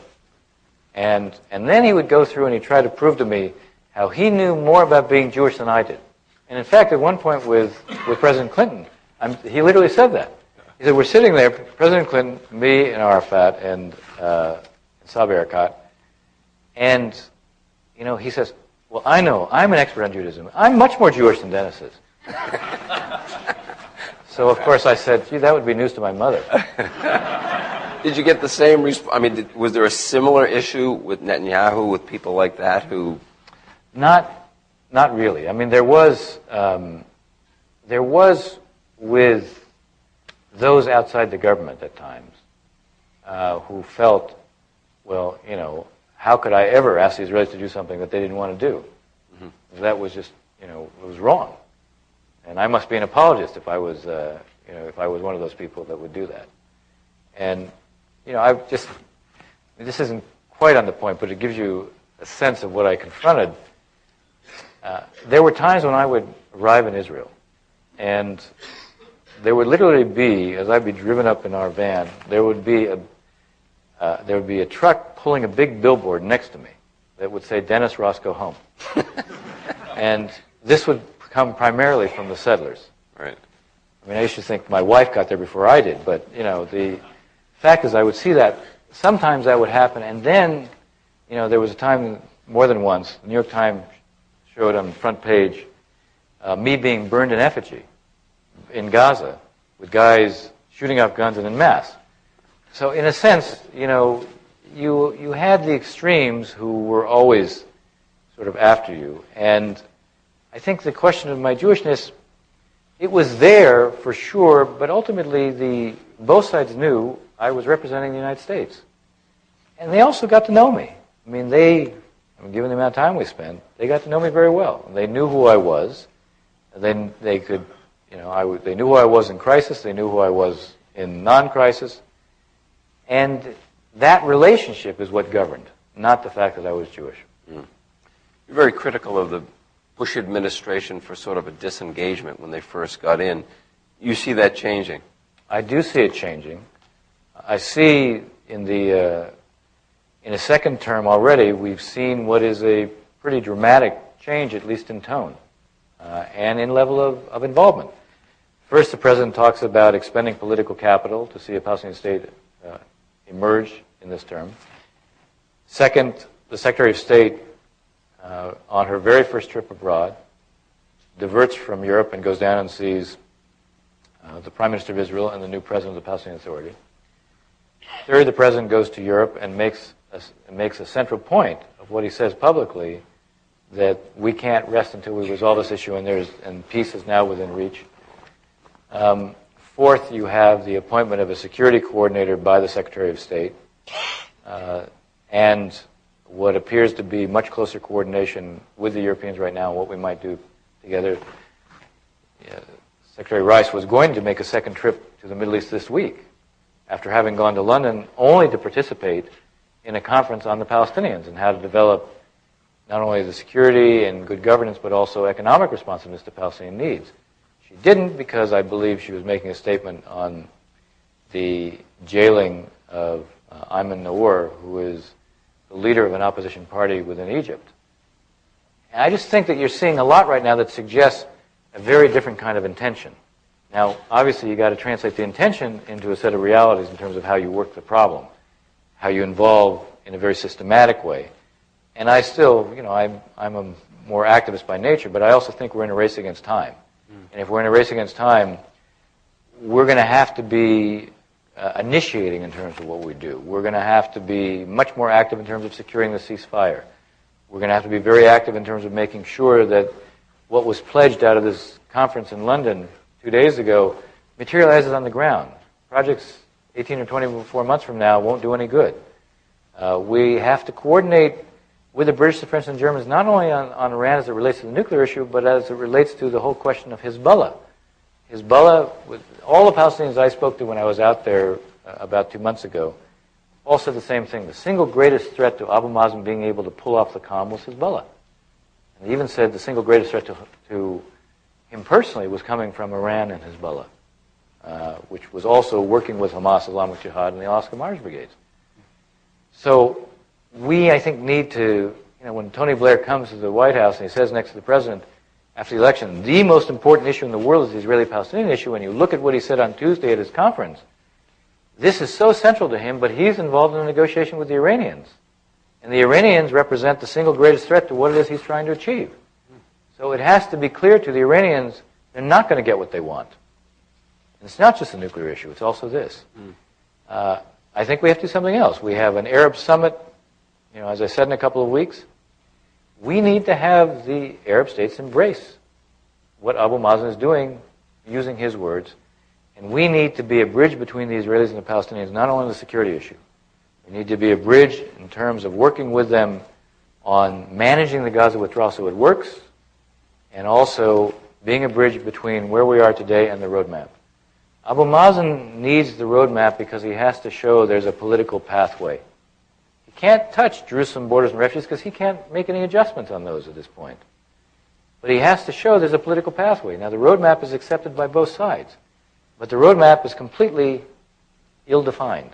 And then he would go through and he'd try to prove to me how he knew more about being Jewish than I did. And in fact, at one point with President Clinton, he literally said that. He said, we're sitting there, President Clinton, me and Arafat and Saeb Erekat, and he says, well, I know, I'm an expert on Judaism. I'm much more Jewish than Dennis is. So, of course, I said, gee, that would be news to my mother. Did you get the same response? Was there a similar issue with Netanyahu, with people like that who... Not really. There was with those outside the government at times who felt, well, how could I ever ask the Israelis to do something that they didn't want to do? Mm-hmm. That was just, it was wrong. And I must be an apologist if I was one of those people that would do that. And, this isn't quite on the point, but it gives you a sense of what I confronted. There were times when I would arrive in Israel, and there would literally be, as I'd be driven up in our van, there would be a truck pulling a big billboard next to me that would say, Dennis Roscoe home. And this would come primarily from the settlers. Right. I used to think my wife got there before I did, but, the fact is I would see that. Sometimes that would happen, and then, there was a time, more than once, the New York Times showed on the front page me being burned in effigy in Gaza with guys shooting off guns and en masse. So in a sense, you had the extremes who were always sort of after you. And I think the question of my Jewishness, it was there for sure, but ultimately both sides knew I was representing the United States. And they also got to know me. Given the amount of time we spent, they got to know me very well. They knew who I was. And then they could, they knew who I was in crisis. They knew who I was in non-crisis. And that relationship is what governed, not the fact that I was Jewish. Mm. You're very critical of the Bush administration for sort of a disengagement when they first got in. You see that changing? I do see it changing. I see in a second term already, we've seen what is a pretty dramatic change, at least in tone, and in level of involvement. First, the President talks about expending political capital to see a Palestinian state emerge in this term. Second, the Secretary of State, on her very first trip abroad, diverts from Europe and goes down and sees the Prime Minister of Israel and the new President of the Palestinian Authority. Third, the President goes to Europe and makes a central point of what he says publicly, that we can't rest until we resolve this issue and peace is now within reach. Fourth, you have the appointment of a security coordinator by the Secretary of State, and what appears to be much closer coordination with the Europeans right now, what we might do together. Secretary Rice was going to make a second trip to the Middle East this week after having gone to London only to participate in a conference on the Palestinians and how to develop not only the security and good governance, but also economic responsiveness to Palestinian needs. She didn't because I believe she was making a statement on the jailing of Ayman Nawar, who is the leader of an opposition party within Egypt. And I just think that you're seeing a lot right now that suggests a very different kind of intention. Now, obviously, you've got to translate the intention into a set of realities in terms of how you work the problem, how you involve in a very systematic way. And I still, I'm a more activist by nature, but I also think we're in a race against time. And if we're in a race against time, we're going to have to be initiating in terms of what we do. We're going to have to be much more active in terms of securing the ceasefire. We're going to have to be very active in terms of making sure that what was pledged out of this conference in London 2 days ago materializes on the ground. Projects 18 or 24 months from now won't do any good. We have to coordinate with the British, the French, and Germans, not only on Iran as it relates to the nuclear issue, but as it relates to the whole question of Hezbollah. Hezbollah, with all the Palestinians I spoke to when I was out there about 2 months ago, all said the same thing. The single greatest threat to Abu Mazen being able to pull off the calm was Hezbollah. And they even said the single greatest threat to him personally was coming from Iran and Hezbollah, which was also working with Hamas, Islamic Jihad, and the Oscar Mars brigades. So we, I think, need to, when Tony Blair comes to the White House and he says next to the president after the election, the most important issue in the world is the Israeli-Palestinian issue, and you look at what he said on Tuesday at his conference, this is so central to him, but he's involved in a negotiation with the Iranians. And the Iranians represent the single greatest threat to what it is he's trying to achieve. So it has to be clear to the Iranians they're not going to get what they want. And it's not just a nuclear issue, it's also this. I think we have to do something else. We have an Arab summit, as I said, in a couple of weeks. We need to have the Arab states embrace what Abu Mazen is doing, using his words, and we need to be a bridge between the Israelis and the Palestinians, not only on the security issue. We need to be a bridge in terms of working with them on managing the Gaza withdrawal so it works, and also being a bridge between where we are today and the roadmap. Abu Mazen needs the roadmap because he has to show there's a political pathway. He can't touch Jerusalem borders and refugees because he can't make any adjustments on those at this point. But he has to show there's a political pathway. Now, the roadmap is accepted by both sides, but the roadmap is completely ill-defined.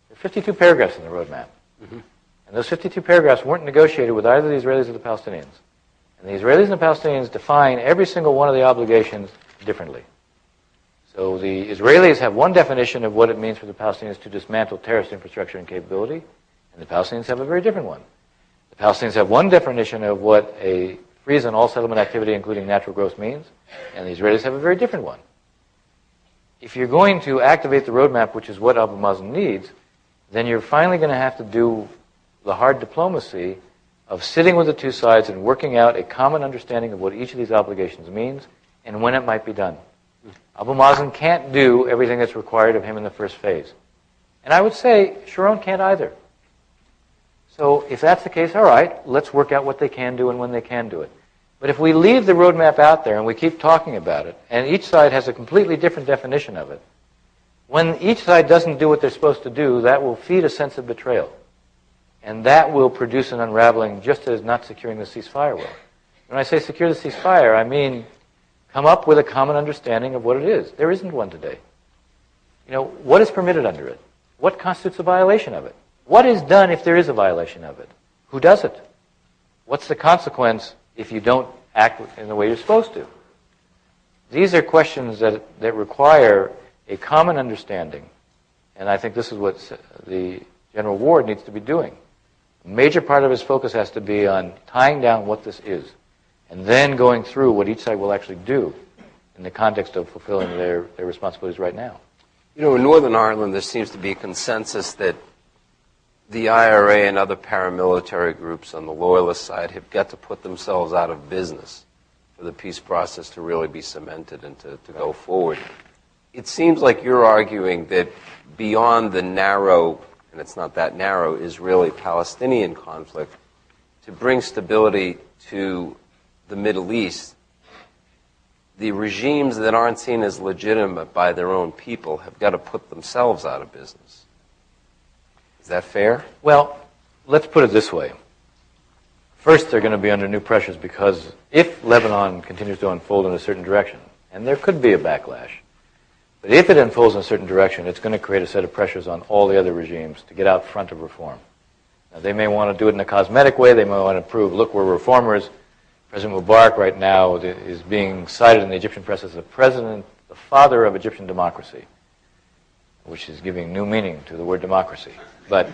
There are 52 paragraphs in the roadmap. And those 52 paragraphs weren't negotiated with either the Israelis or the Palestinians. And the Israelis and the Palestinians define every single one of the obligations differently. So the Israelis have one definition of what it means for the Palestinians to dismantle terrorist infrastructure and capability, and the Palestinians have a very different one. The Palestinians have one definition of what a freeze on all settlement activity, including natural growth, means, and the Israelis have a very different one. If you're going to activate the roadmap, which is what Abu Mazen needs, then you're finally going to have to do the hard diplomacy of sitting with the two sides and working out a common understanding of what each of these obligations means and when it might be done. Abu Mazen can't do everything that's required of him in the first phase. And I would say Sharon can't either. So if that's the case, all right, let's work out what they can do and when they can do it. But if we leave the roadmap out there and we keep talking about it, and each side has a completely different definition of it, when each side doesn't do what they're supposed to do, that will feed a sense of betrayal. And that will produce an unraveling just as not securing the ceasefire will. When I say secure the ceasefire, I mean come up with a common understanding of what it is. There isn't one today. What is permitted under it? What constitutes a violation of it? What is done if there is a violation of it? Who does it? What's the consequence if you don't act in the way you're supposed to? These are questions that require a common understanding, and I think this is what the General Ward needs to be doing. A major part of his focus has to be on tying down what this is, and then going through what each side will actually do in the context of fulfilling their responsibilities right now. In Northern Ireland, there seems to be a consensus that the IRA and other paramilitary groups on the loyalist side have got to put themselves out of business for the peace process to really be cemented and to go forward. It seems like you're arguing that beyond the narrow, and it's not that narrow, Israeli-Palestinian conflict, to bring stability to the Middle East, the regimes that aren't seen as legitimate by their own people have got to put themselves out of business. Is that fair? Well, let's put it this way. First, they're going to be under new pressures because if Lebanon continues to unfold in a certain direction, and there could be a backlash, but if it unfolds in a certain direction, it's going to create a set of pressures on all the other regimes to get out front of reform. Now, they may want to do it in a cosmetic way. They may want to prove, look, we're reformers. President Mubarak right now is being cited in the Egyptian press as the father of Egyptian democracy, which is giving new meaning to the word democracy. But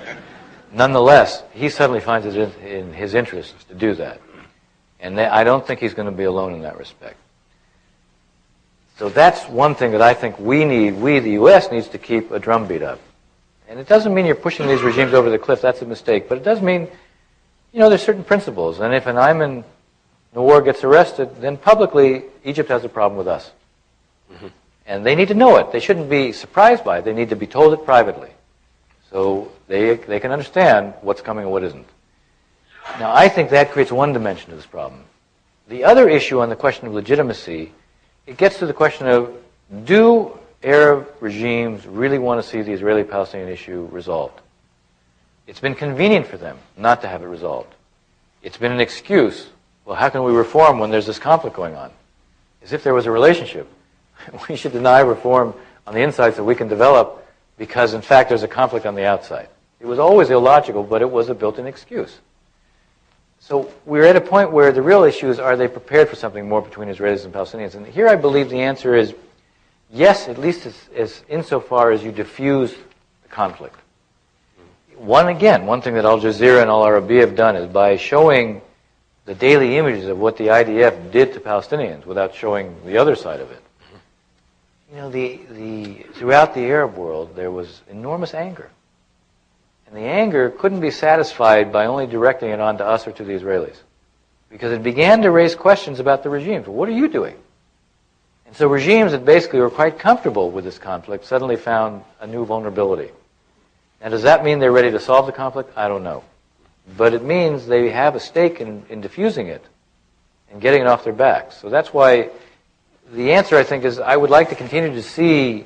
nonetheless, he suddenly finds it in his interest to do that. And I don't think he's going to be alone in that respect. So that's one thing that I think we, the U.S., needs to keep a drumbeat up. And it doesn't mean you're pushing these regimes over the cliff. That's a mistake. But it does mean, there's certain principles. And if an Ayman Noor gets arrested, then publicly, Egypt has a problem with us. Mm-hmm. And they need to know it. They shouldn't be surprised by it. They need to be told it privately. So they can understand what's coming and what isn't. Now, I think that creates one dimension of this problem. The other issue on the question of legitimacy, it gets to the question of, do Arab regimes really want to see the Israeli-Palestinian issue resolved? It's been convenient for them not to have it resolved. It's been an excuse. Well, how can we reform when there's this conflict going on? As if there was a relationship. We should deny reform on the inside so we can develop because, in fact, there's a conflict on the outside. It was always illogical, but it was a built-in excuse. So we're at a point where the real issue is, are they prepared for something more between Israelis and Palestinians? And here I believe the answer is yes, at least as insofar as you diffuse the conflict. One thing that Al Jazeera and Al Arabiya have done is by showing the daily images of what the IDF did to Palestinians without showing the other side of it. Throughout the Arab world, there was enormous anger. And the anger couldn't be satisfied by only directing it on to us or to the Israelis. Because it began to raise questions about the regimes. Well, what are you doing? And so regimes that basically were quite comfortable with this conflict suddenly found a new vulnerability. Now, does that mean they're ready to solve the conflict? I don't know. But it means they have a stake in diffusing it and getting it off their backs. So that's why the answer, I think, is I would like to continue to see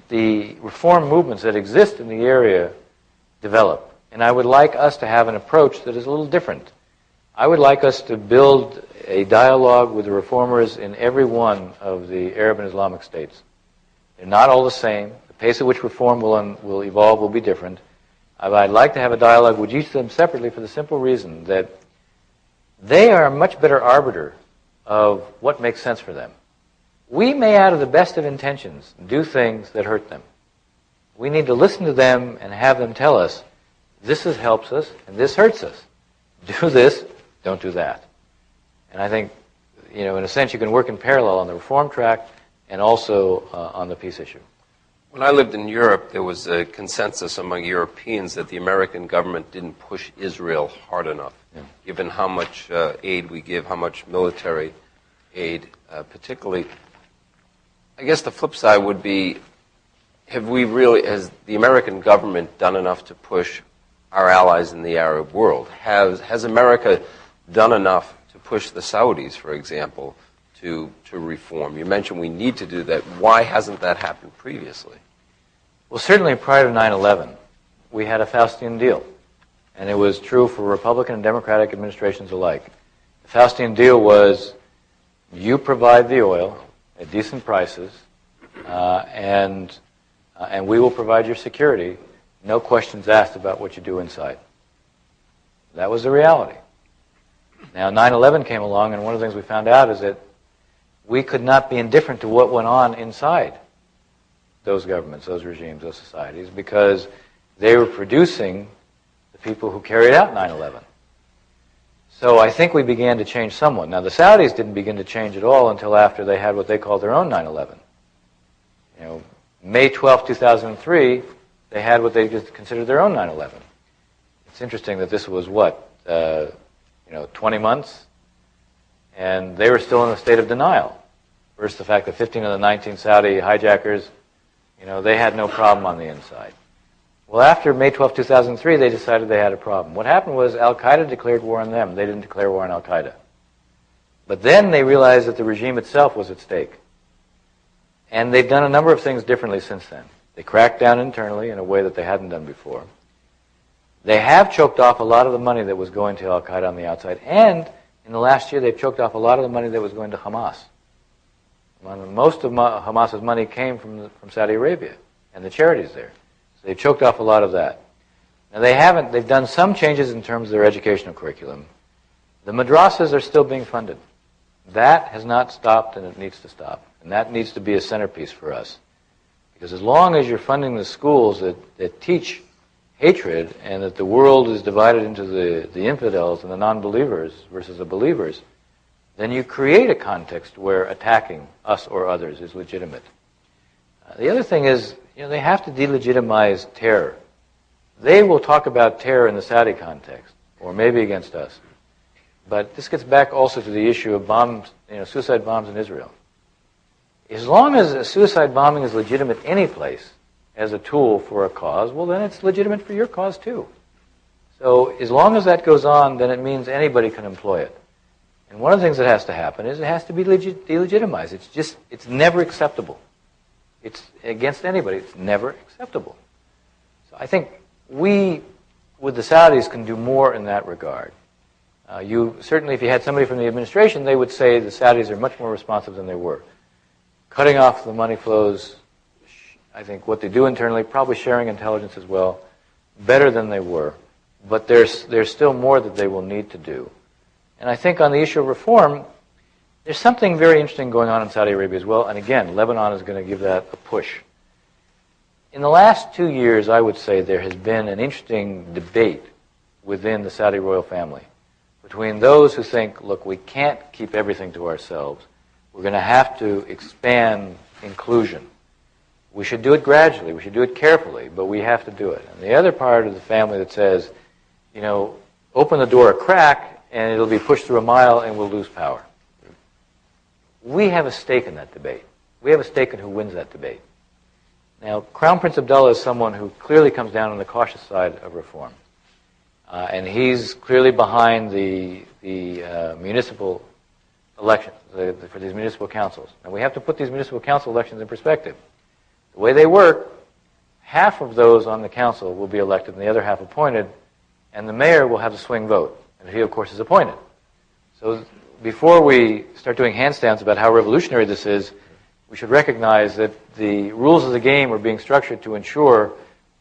the reform movements that exist in the area develop. And I would like us to have an approach that is a little different. I would like us to build a dialogue with the reformers in every one of the Arab and Islamic states. They're not all the same. The pace at which reform will evolve will be different. I'd like to have a dialogue with each of them separately for the simple reason that they are a much better arbiter of what makes sense for them. We may, out of the best of intentions, do things that hurt them. We need to listen to them and have them tell us, this helps us and this hurts us. Do this, don't do that. And I think, in a sense, you can work in parallel on the reform track and also on the peace issue. When I lived in Europe, there was a consensus among Europeans that the American government didn't push Israel hard enough, given how much aid we give, how much military aid, particularly. I guess the flip side would be, has the American government done enough to push our allies in the Arab world? Has America done enough to push the Saudis, for example, to reform? You mentioned we need to do that. Why hasn't that happened previously? Well, certainly prior to 9/11, we had a Faustian deal. And it was true for Republican and Democratic administrations alike. The Faustian deal was, you provide the oil at decent prices, and we will provide your security. No questions asked about what you do inside. That was the reality. Now, 9/11 came along, and one of the things we found out is that we could not be indifferent to what went on inside those governments, those regimes, those societies, because they were producing the people who carried out 9/11. So I think we began to change somewhat. Now, the Saudis didn't begin to change at all until after they had what they called their own 9/11. May 12, 2003, they had what they considered their own 9/11. It's interesting that this was 20 months, and they were still in a state of denial. First, the fact that 15 of the 19 Saudi hijackers, they had no problem on the inside. Well, after May 12, 2003, they decided they had a problem. What happened was Al-Qaeda declared war on them. They didn't declare war on Al-Qaeda. But then they realized that the regime itself was at stake. And they've done a number of things differently since then. They cracked down internally in a way that they hadn't done before. They have choked off a lot of the money that was going to al-Qaeda on the outside. And in the last year, they've choked off a lot of the money that was going to Hamas. Most of Hamas's money came from Saudi Arabia and the charities there. So they've choked off a lot of that. Now they've done some changes in terms of their educational curriculum. The madrasas are still being funded. That has not stopped, and it needs to stop. And that needs to be a centerpiece for us. Because as long as you're funding the schools that teach hatred and that the world is divided into the infidels and the non-believers versus the believers, then you create a context where attacking us or others is legitimate. The other thing is, they have to delegitimize terror. They will talk about terror in the Saudi context, or maybe against us. But this gets back also to the issue of bombs, suicide bombs in Israel. As long as a suicide bombing is legitimate any place as a tool for a cause, well, then it's legitimate for your cause too. So as long as that goes on, then it means anybody can employ it. And one of the things that has to happen is it has to be delegitimized. It's never acceptable. It's against anybody. It's never acceptable. So I think we, with the Saudis, can do more in that regard. Certainly, if you had somebody from the administration, they would say the Saudis are much more responsive than they were. Cutting off the money flows, I think what they do internally, probably sharing intelligence as well, better than they were. But there's still more that they will need to do. And I think on the issue of reform, there's something very interesting going on in Saudi Arabia as well. And again, Lebanon is going to give that a push. In the last 2 years, I would say there has been an interesting debate within the Saudi royal family between those who think, look, we can't keep everything to ourselves. We're going to have to expand inclusion. We should do it gradually. We should do it carefully, but we have to do it. And the other part of the family that says, open the door a crack and it'll be pushed through a mile and we'll lose power. We have a stake in that debate. We have a stake in who wins that debate. Now, Crown Prince Abdullah is someone who clearly comes down on the cautious side of reform. And he's clearly behind the municipal elections, for these municipal councils. And we have to put these municipal council elections in perspective. The way they work, half of those on the council will be elected and the other half appointed, and the mayor will have a swing vote. And he, of course, is appointed. So before we start doing handstands about how revolutionary this is, we should recognize that the rules of the game are being structured to ensure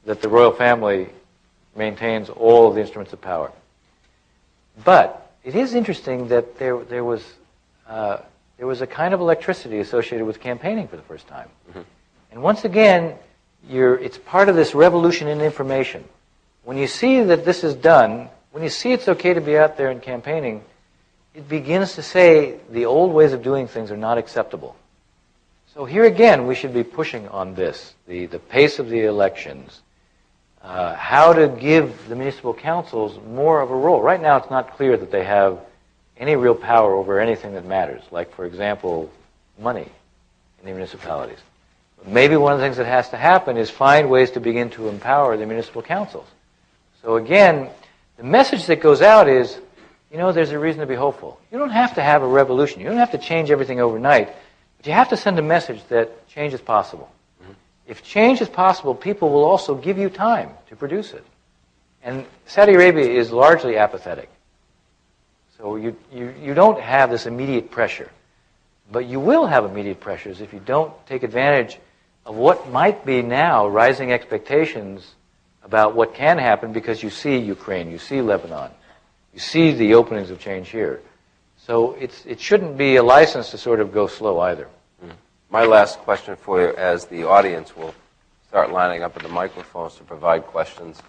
that the royal family maintains all of the instruments of power. But it is interesting that there was a kind of electricity associated with campaigning for the first time. Mm-hmm. And once again, it's part of this revolution in information. When you see that this is done, when you see it's okay to be out there and campaigning, it begins to say the old ways of doing things are not acceptable. So here again, we should be pushing on this, the pace of the elections, how to give the municipal councils more of a role. Right now, it's not clear that they have any real power over anything that matters, like, for example, money in the municipalities. But maybe one of the things that has to happen is find ways to begin to empower the municipal councils. So again, the message that goes out is, there's a reason to be hopeful. You don't have to have a revolution. You don't have to change everything overnight. But you have to send a message that change is possible. Mm-hmm. If change is possible, people will also give you time to produce it. And Saudi Arabia is largely apathetic. So you don't have this immediate pressure. But you will have immediate pressures if you don't take advantage of what might be now rising expectations about what can happen, because you see Ukraine, you see Lebanon, you see the openings of change here. So it shouldn't be a license to sort of go slow either. My last question for you, as the audience will start lining up at the microphones to provide questions.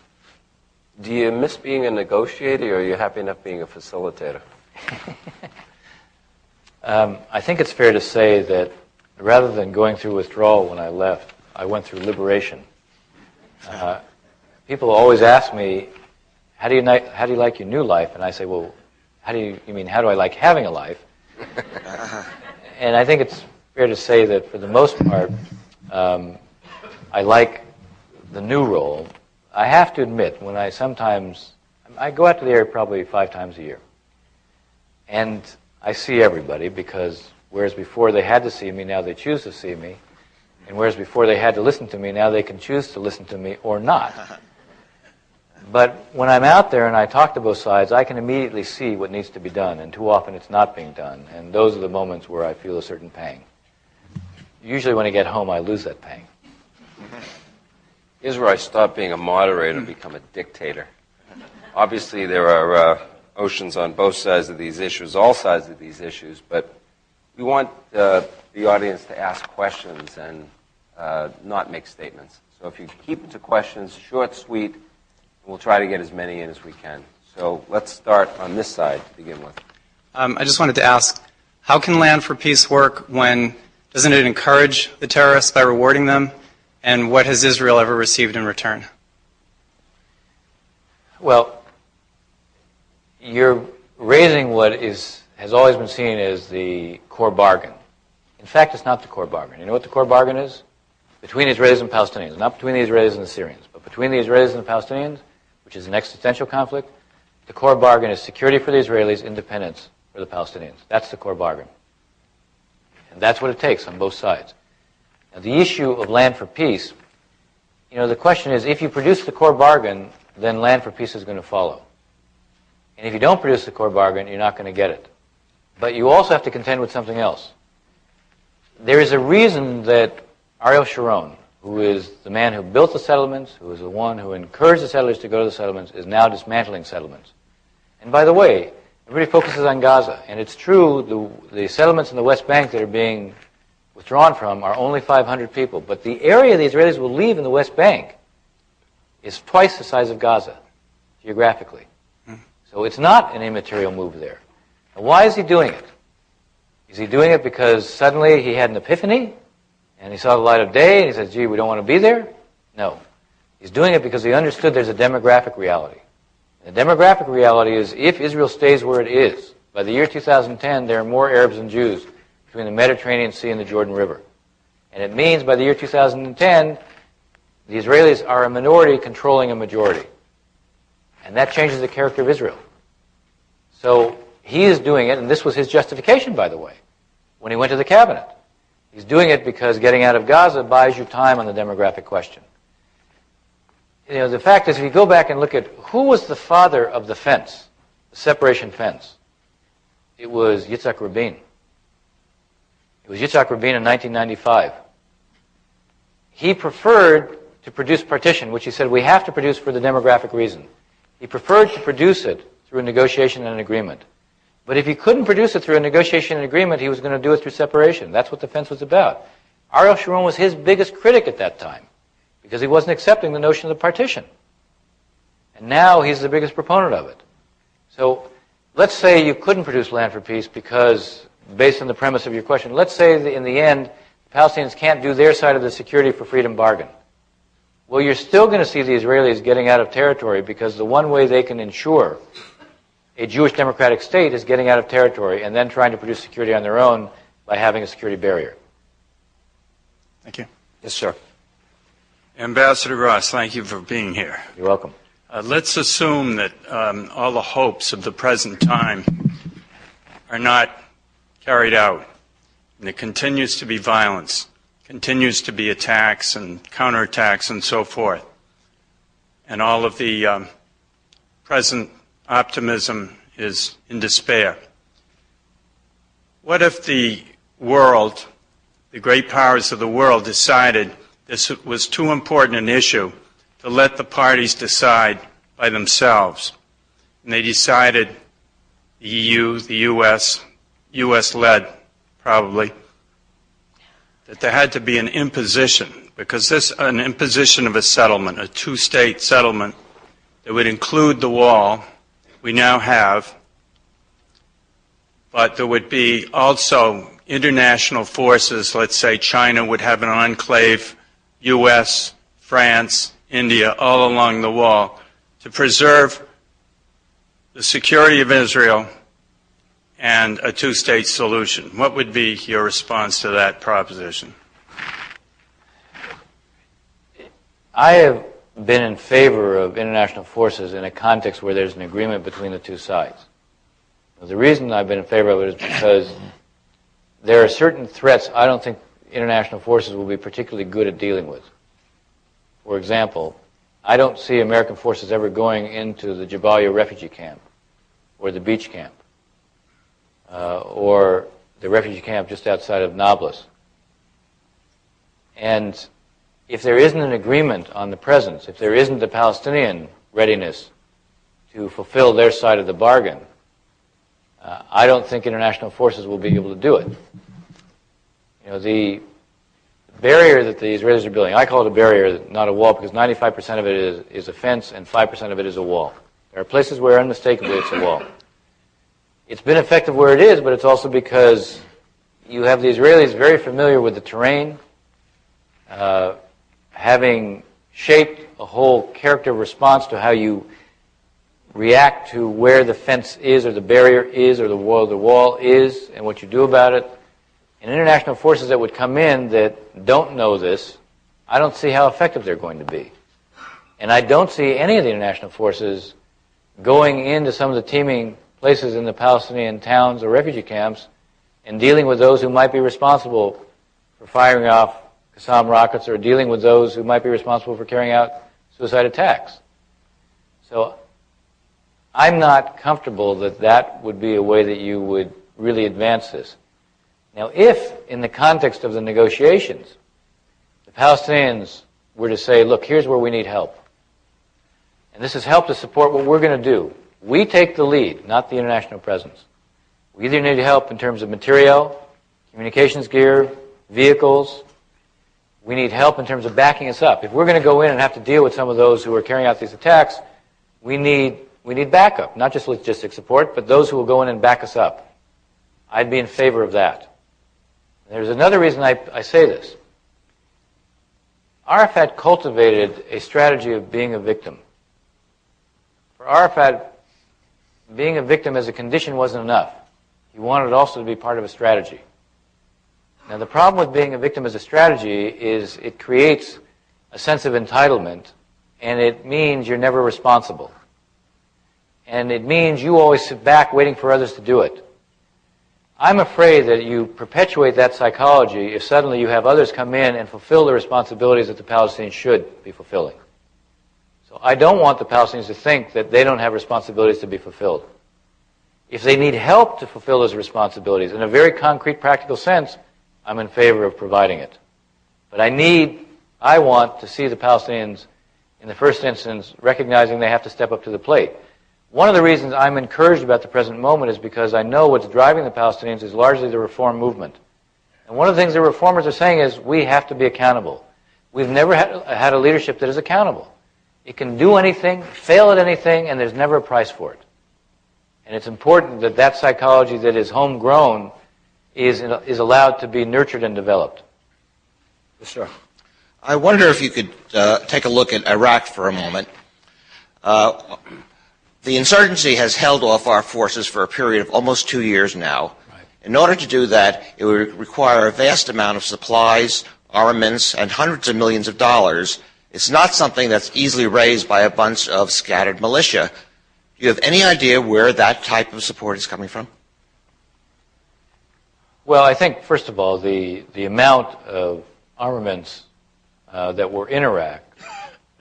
Do you miss being a negotiator, or are you happy enough being a facilitator? I think it's fair to say that rather than going through withdrawal when I left, I went through liberation. People always ask me, how do you like your new life? And I say, well, how do I like having a life? And I think it's fair to say that for the most part, I like the new role. I have to admit, I go out to the area probably 5 times a year. And I see everybody, because whereas before they had to see me, now they choose to see me. And whereas before they had to listen to me, now they can choose to listen to me or not. But when I'm out there and I talk to both sides, I can immediately see what needs to be done, and too often it's not being done. And those are the moments where I feel a certain pang. Usually when I get home, I lose that pang. Here's where I stop being a moderator and become a dictator. Obviously, there are oceans on both sides of these issues, all sides of these issues, but we want the audience to ask questions and not make statements. So if you keep it to questions, short, sweet, we'll try to get as many in as we can. So let's start on this side to begin with. I just wanted to ask, how can Land for Peace work when, doesn't it encourage the terrorists by rewarding them? And what has Israel ever received in return? Well, you're raising what has always been seen as the core bargain. In fact, it's not the core bargain. You know what the core bargain is? Between the Israelis and Palestinians. Not between the Israelis and the Syrians, but between the Israelis and the Palestinians, which is an existential conflict. The core bargain is security for the Israelis, independence for the Palestinians. That's the core bargain. And that's what it takes on both sides. Now, the issue of Land for Peace, the question is, if you produce the core bargain, then Land for Peace is going to follow. And if you don't produce the core bargain, you're not going to get it. But you also have to contend with something else. There is a reason that Ariel Sharon, who is the man who built the settlements, who is the one who encouraged the settlers to go to the settlements, is now dismantling settlements. And by the way, everybody focuses on Gaza. And it's true, the settlements in the West Bank that are being withdrawn from are only 500 people. But the area the Israelis will leave in the West Bank is twice the size of Gaza, geographically. So it's not an immaterial move there. Now, why is he doing it? Is he doing it because suddenly he had an epiphany and he saw the light of day and he said, gee, we don't want to be there? No. He's doing it because he understood there's a demographic reality. And the demographic reality is if Israel stays where it is, by the year 2010, there are more Arabs than Jews between the Mediterranean Sea and the Jordan River. And it means by the year 2010, the Israelis are a minority controlling a majority. And that changes the character of Israel. So he is doing it, and this was his justification, by the way, when he went to the cabinet. He's doing it because getting out of Gaza buys you time on the demographic question. The fact is, if you go back and look at who was the father of the fence, the separation fence, it was Yitzhak Rabin. It was Yitzhak Rabin in 1995. He preferred to produce partition, which he said we have to produce for the demographic reason. He preferred to produce it through a negotiation and an agreement. But if he couldn't produce it through a negotiation and agreement, he was going to do it through separation. That's what the fence was about. Ariel Sharon was his biggest critic at that time because he wasn't accepting the notion of the partition. And now he's the biggest proponent of it. So let's say you couldn't produce Land for Peace because, based on the premise of your question, let's say that in the end, the Palestinians can't do their side of the security for freedom bargain. Well, you're still going to see the Israelis getting out of territory because the one way they can ensure a Jewish democratic state is getting out of territory and then trying to produce security on their own by having a security barrier. Thank you. Yes, sir. Ambassador Ross, thank you for being here. You're welcome. Let's assume that all the hopes of the present time are not carried out, and there continues to be violence, continues to be attacks and counterattacks and so forth, and all of the present optimism is in despair. What if the world, the great powers of the world, decided this was too important an issue to let the parties decide by themselves? And they decided, the EU, the US-led probably, that there had to be an imposition, because an imposition of a settlement, a two-state settlement that would include the wall we now have, but there would be also international forces. Let's say China would have an enclave, US, France, India, all along the wall, to preserve the security of Israel and a two-state solution. What would be your response to that proposition? I have been in favor of international forces in a context where there's an agreement between the two sides. The reason I've been in favor of it is because there are certain threats I don't think international forces will be particularly good at dealing with. For example, I don't see American forces ever going into the Jabalia refugee camp or the beach camp or the refugee camp just outside of Nablus. And if there isn't an agreement on the presence, if there isn't the Palestinian readiness to fulfill their side of the bargain, I don't think international forces will be able to do it. The barrier that the Israelis are building, I call it a barrier, not a wall, because 95% of it is a fence and 5% of it is a wall. There are places where unmistakably it's a wall. It's been effective where it is, but it's also because you have the Israelis very familiar with the terrain, having shaped a whole character response to how you react to where the fence is or the barrier is or the wall is and what you do about it. And international forces that would come in that don't know this, I don't see how effective they're going to be. And I don't see any of the international forces going into some of the teeming places in the Palestinian towns or refugee camps and dealing with those who might be responsible for firing off Qassam rockets or dealing with those who might be responsible for carrying out suicide attacks. So I'm not comfortable that that would be a way that you would really advance this. Now, if, in the context of the negotiations, the Palestinians were to say, look, here's where we need help, and this is help to support what we're going to do, we take the lead, not the international presence. We either need help in terms of material, communications gear, vehicles. We need help in terms of backing us up. If we're going to go in and have to deal with some of those who are carrying out these attacks, we need backup, not just logistic support, but those who will go in and back us up. I'd be in favor of that. There's another reason I say this. Arafat cultivated a strategy of being a victim. For Arafat, being a victim as a condition wasn't enough. He wanted it also to be part of a strategy. Now, the problem with being a victim as a strategy is it creates a sense of entitlement, and it means you're never responsible. And it means you always sit back waiting for others to do it. I'm afraid that you perpetuate that psychology if suddenly you have others come in and fulfill the responsibilities that the Palestinians should be fulfilling. So I don't want the Palestinians to think that they don't have responsibilities to be fulfilled. If they need help to fulfill those responsibilities in a very concrete, practical sense, I'm in favor of providing it. But I want to see the Palestinians, in the first instance, recognizing they have to step up to the plate. One of the reasons I'm encouraged about the present moment is because I know what's driving the Palestinians is largely the reform movement. And one of the things the reformers are saying is we have to be accountable. We've never had a leadership that is accountable. It can do anything, fail at anything, and there's never a price for it. And it's important that that psychology that is homegrown is allowed to be nurtured and developed. Sure. I wonder if you could take a look at Iraq for a moment. The insurgency has held off our forces for a period of almost 2 years now. Right. In order to do that, it would require a vast amount of supplies, armaments, and hundreds of millions of dollars. It's not something that's easily raised by a bunch of scattered militia. Do you have any idea where that type of support is coming from? Well, I think, first of all, the amount of armaments that were in Iraq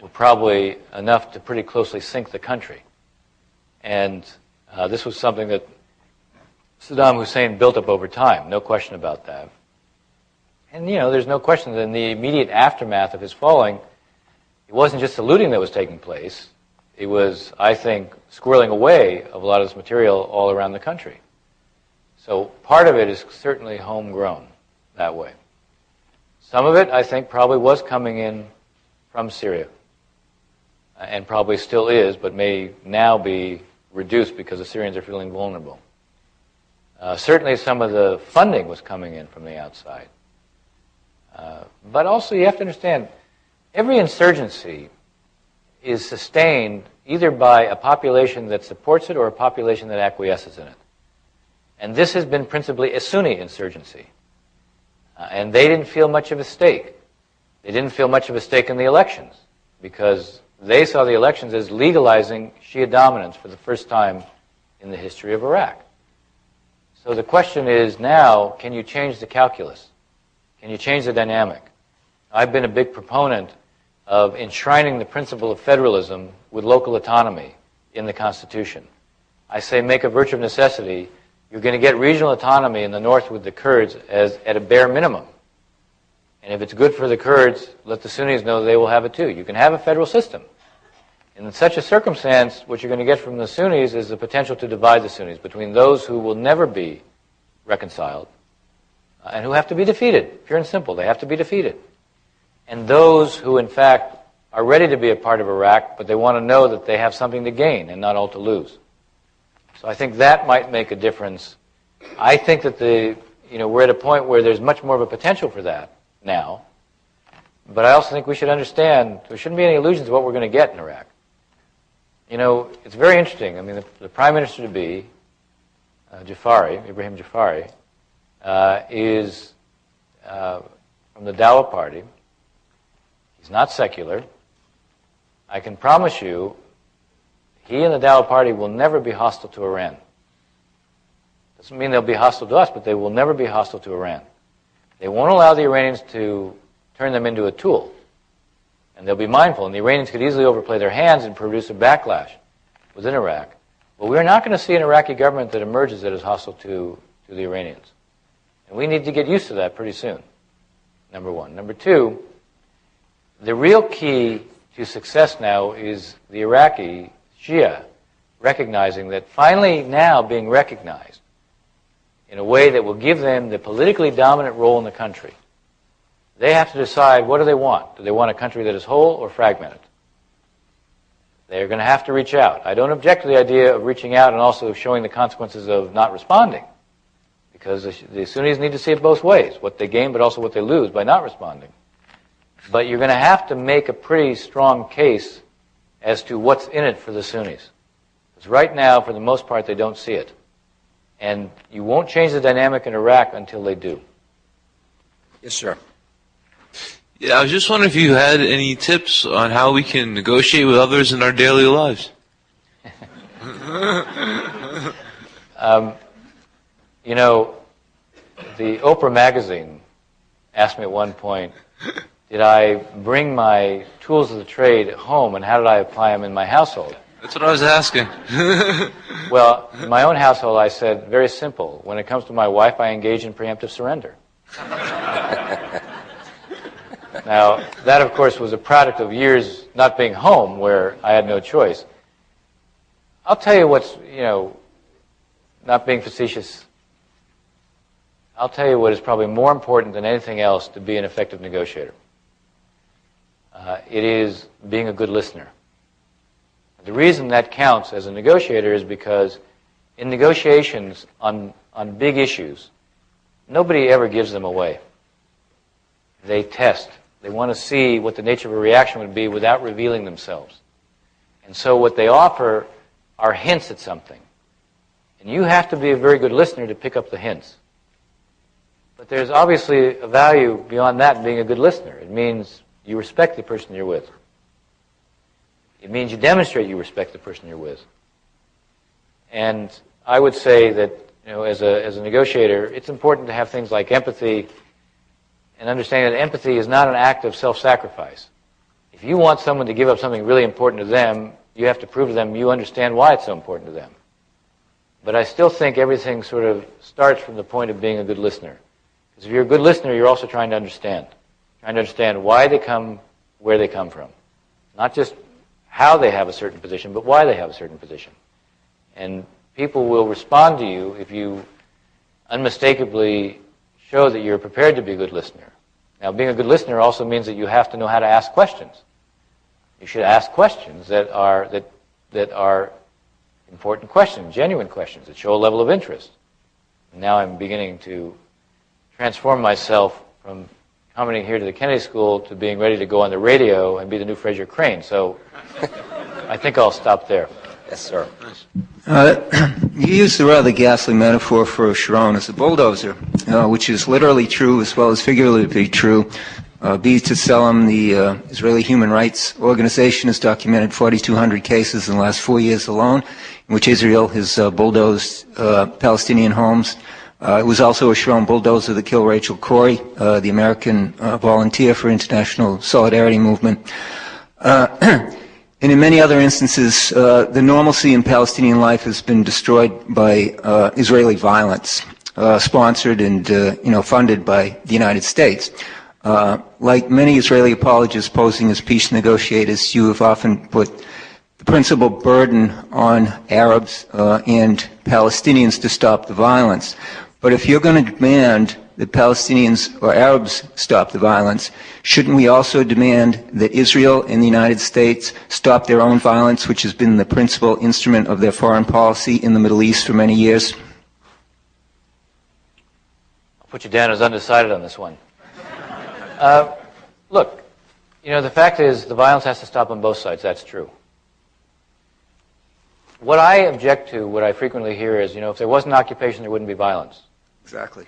were probably enough to pretty closely sink the country. And this was something that Saddam Hussein built up over time, no question about that. And, there's no question that in the immediate aftermath of his falling, it wasn't just the looting that was taking place. It was, I think, squirreling away of a lot of this material all around the country. So part of it is certainly homegrown that way. Some of it, I think, probably was coming in from Syria, and probably still is, but may now be reduced because the Syrians are feeling vulnerable. Certainly some of the funding was coming in from the outside. But also you have to understand, every insurgency is sustained either by a population that supports it or a population that acquiesces in it. And this has been principally a Sunni insurgency. And they didn't feel much of a stake. They didn't feel much of a stake in the elections because they saw the elections as legalizing Shia dominance for the first time in the history of Iraq. So the question is now, can you change the calculus? Can you change the dynamic? I've been a big proponent of enshrining the principle of federalism with local autonomy in the Constitution. I say make a virtue of necessity. You're going to get regional autonomy in the north with the Kurds as at a bare minimum. And if it's good for the Kurds, let the Sunnis know they will have it too. You can have a federal system. And in such a circumstance, what you're going to get from the Sunnis is the potential to divide the Sunnis between those who will never be reconciled and who have to be defeated. Pure and simple, they have to be defeated. And those who, in fact, are ready to be a part of Iraq, but they want to know that they have something to gain and not all to lose. So I think that might make a difference. I think that we're at a point where there's much more of a potential for that now. But I also think we should understand there shouldn't be any illusions of what we're going to get in Iraq. It's very interesting. I mean, the Prime Minister-to-be, Ibrahim Jafari, is from the Dawa Party. He's not secular. I can promise you, he and the Dawa Party will never be hostile to Iran. Doesn't mean they'll be hostile to us, but they will never be hostile to Iran. They won't allow the Iranians to turn them into a tool. And they'll be mindful, and the Iranians could easily overplay their hands and produce a backlash within Iraq. But we're not going to see an Iraqi government that emerges that is hostile to the Iranians. And we need to get used to that pretty soon, number one. Number two, the real key to success now is the Iraqi Shia recognizing that finally now being recognized in a way that will give them the politically dominant role in the country. They have to decide, what do they want? Do they want a country that is whole or fragmented? They're going to have to reach out. I don't object to the idea of reaching out and also showing the consequences of not responding, because the Sunnis need to see it both ways, what they gain but also what they lose by not responding. But you're going to have to make a pretty strong case as to what's in it for the Sunnis. Because right now, for the most part, they don't see it. And you won't change the dynamic in Iraq until they do. Yes, sir. Yeah, I was just wondering if you had any tips on how we can negotiate with others in our daily lives. The Oprah magazine asked me at one point, did I bring my tools of the trade home and how did I apply them in my household? That's what I was asking. Well, in my own household, I said, very simple. When it comes to my wife, I engage in preemptive surrender. Now, that, of course, was a product of years not being home where I had no choice. I'll tell you what's, not being facetious, I'll tell you what is probably more important than anything else to be an effective negotiator. It is being a good listener. The reason that counts as a negotiator is because in negotiations on big issues, nobody ever gives them away. They test. They want to see what the nature of a reaction would be without revealing themselves. And so what they offer are hints at something. And you have to be a very good listener to pick up the hints. But there's obviously a value beyond that in being a good listener. It means you respect the person you're with. It means you demonstrate you respect the person you're with. And I would say that, as a negotiator, it's important to have things like empathy and understanding that empathy is not an act of self-sacrifice. If you want someone to give up something really important to them, you have to prove to them you understand why it's so important to them. But I still think everything sort of starts from the point of being a good listener. Because if you're a good listener, you're also trying to understand. Trying to understand why they come, where they come from. Not just how they have a certain position, but why they have a certain position. And people will respond to you if you unmistakably show that you're prepared to be a good listener. Now, being a good listener also means that you have to know how to ask questions. You should ask questions that are important questions, genuine questions, that show a level of interest. And now I'm beginning to transform myself from coming here to the Kennedy School to being ready to go on the radio and be the new Fraser Crane. So I think I'll stop there. Yes, sir. You used the rather ghastly metaphor for Sharon as a bulldozer, which is literally true as well as figuratively true. B'Tselem, the Israeli Human Rights Organization, has documented 4,200 cases in the last 4 years alone in which Israel has bulldozed Palestinian homes. It was also a Sharon bulldozer that killed Rachel Corrie, the American volunteer for International Solidarity Movement. And in many other instances, the normalcy in Palestinian life has been destroyed by Israeli violence, sponsored and funded by the United States. Like many Israeli apologists posing as peace negotiators, you have often put the principal burden on Arabs and Palestinians to stop the violence. But if you're going to demand that Palestinians or Arabs stop the violence, shouldn't we also demand that Israel and the United States stop their own violence, which has been the principal instrument of their foreign policy in the Middle East for many years? I'll put you down as undecided on this one. Look, the fact is the violence has to stop on both sides. That's true. What I object to, what I frequently hear is, if there wasn't occupation, there wouldn't be violence. Exactly.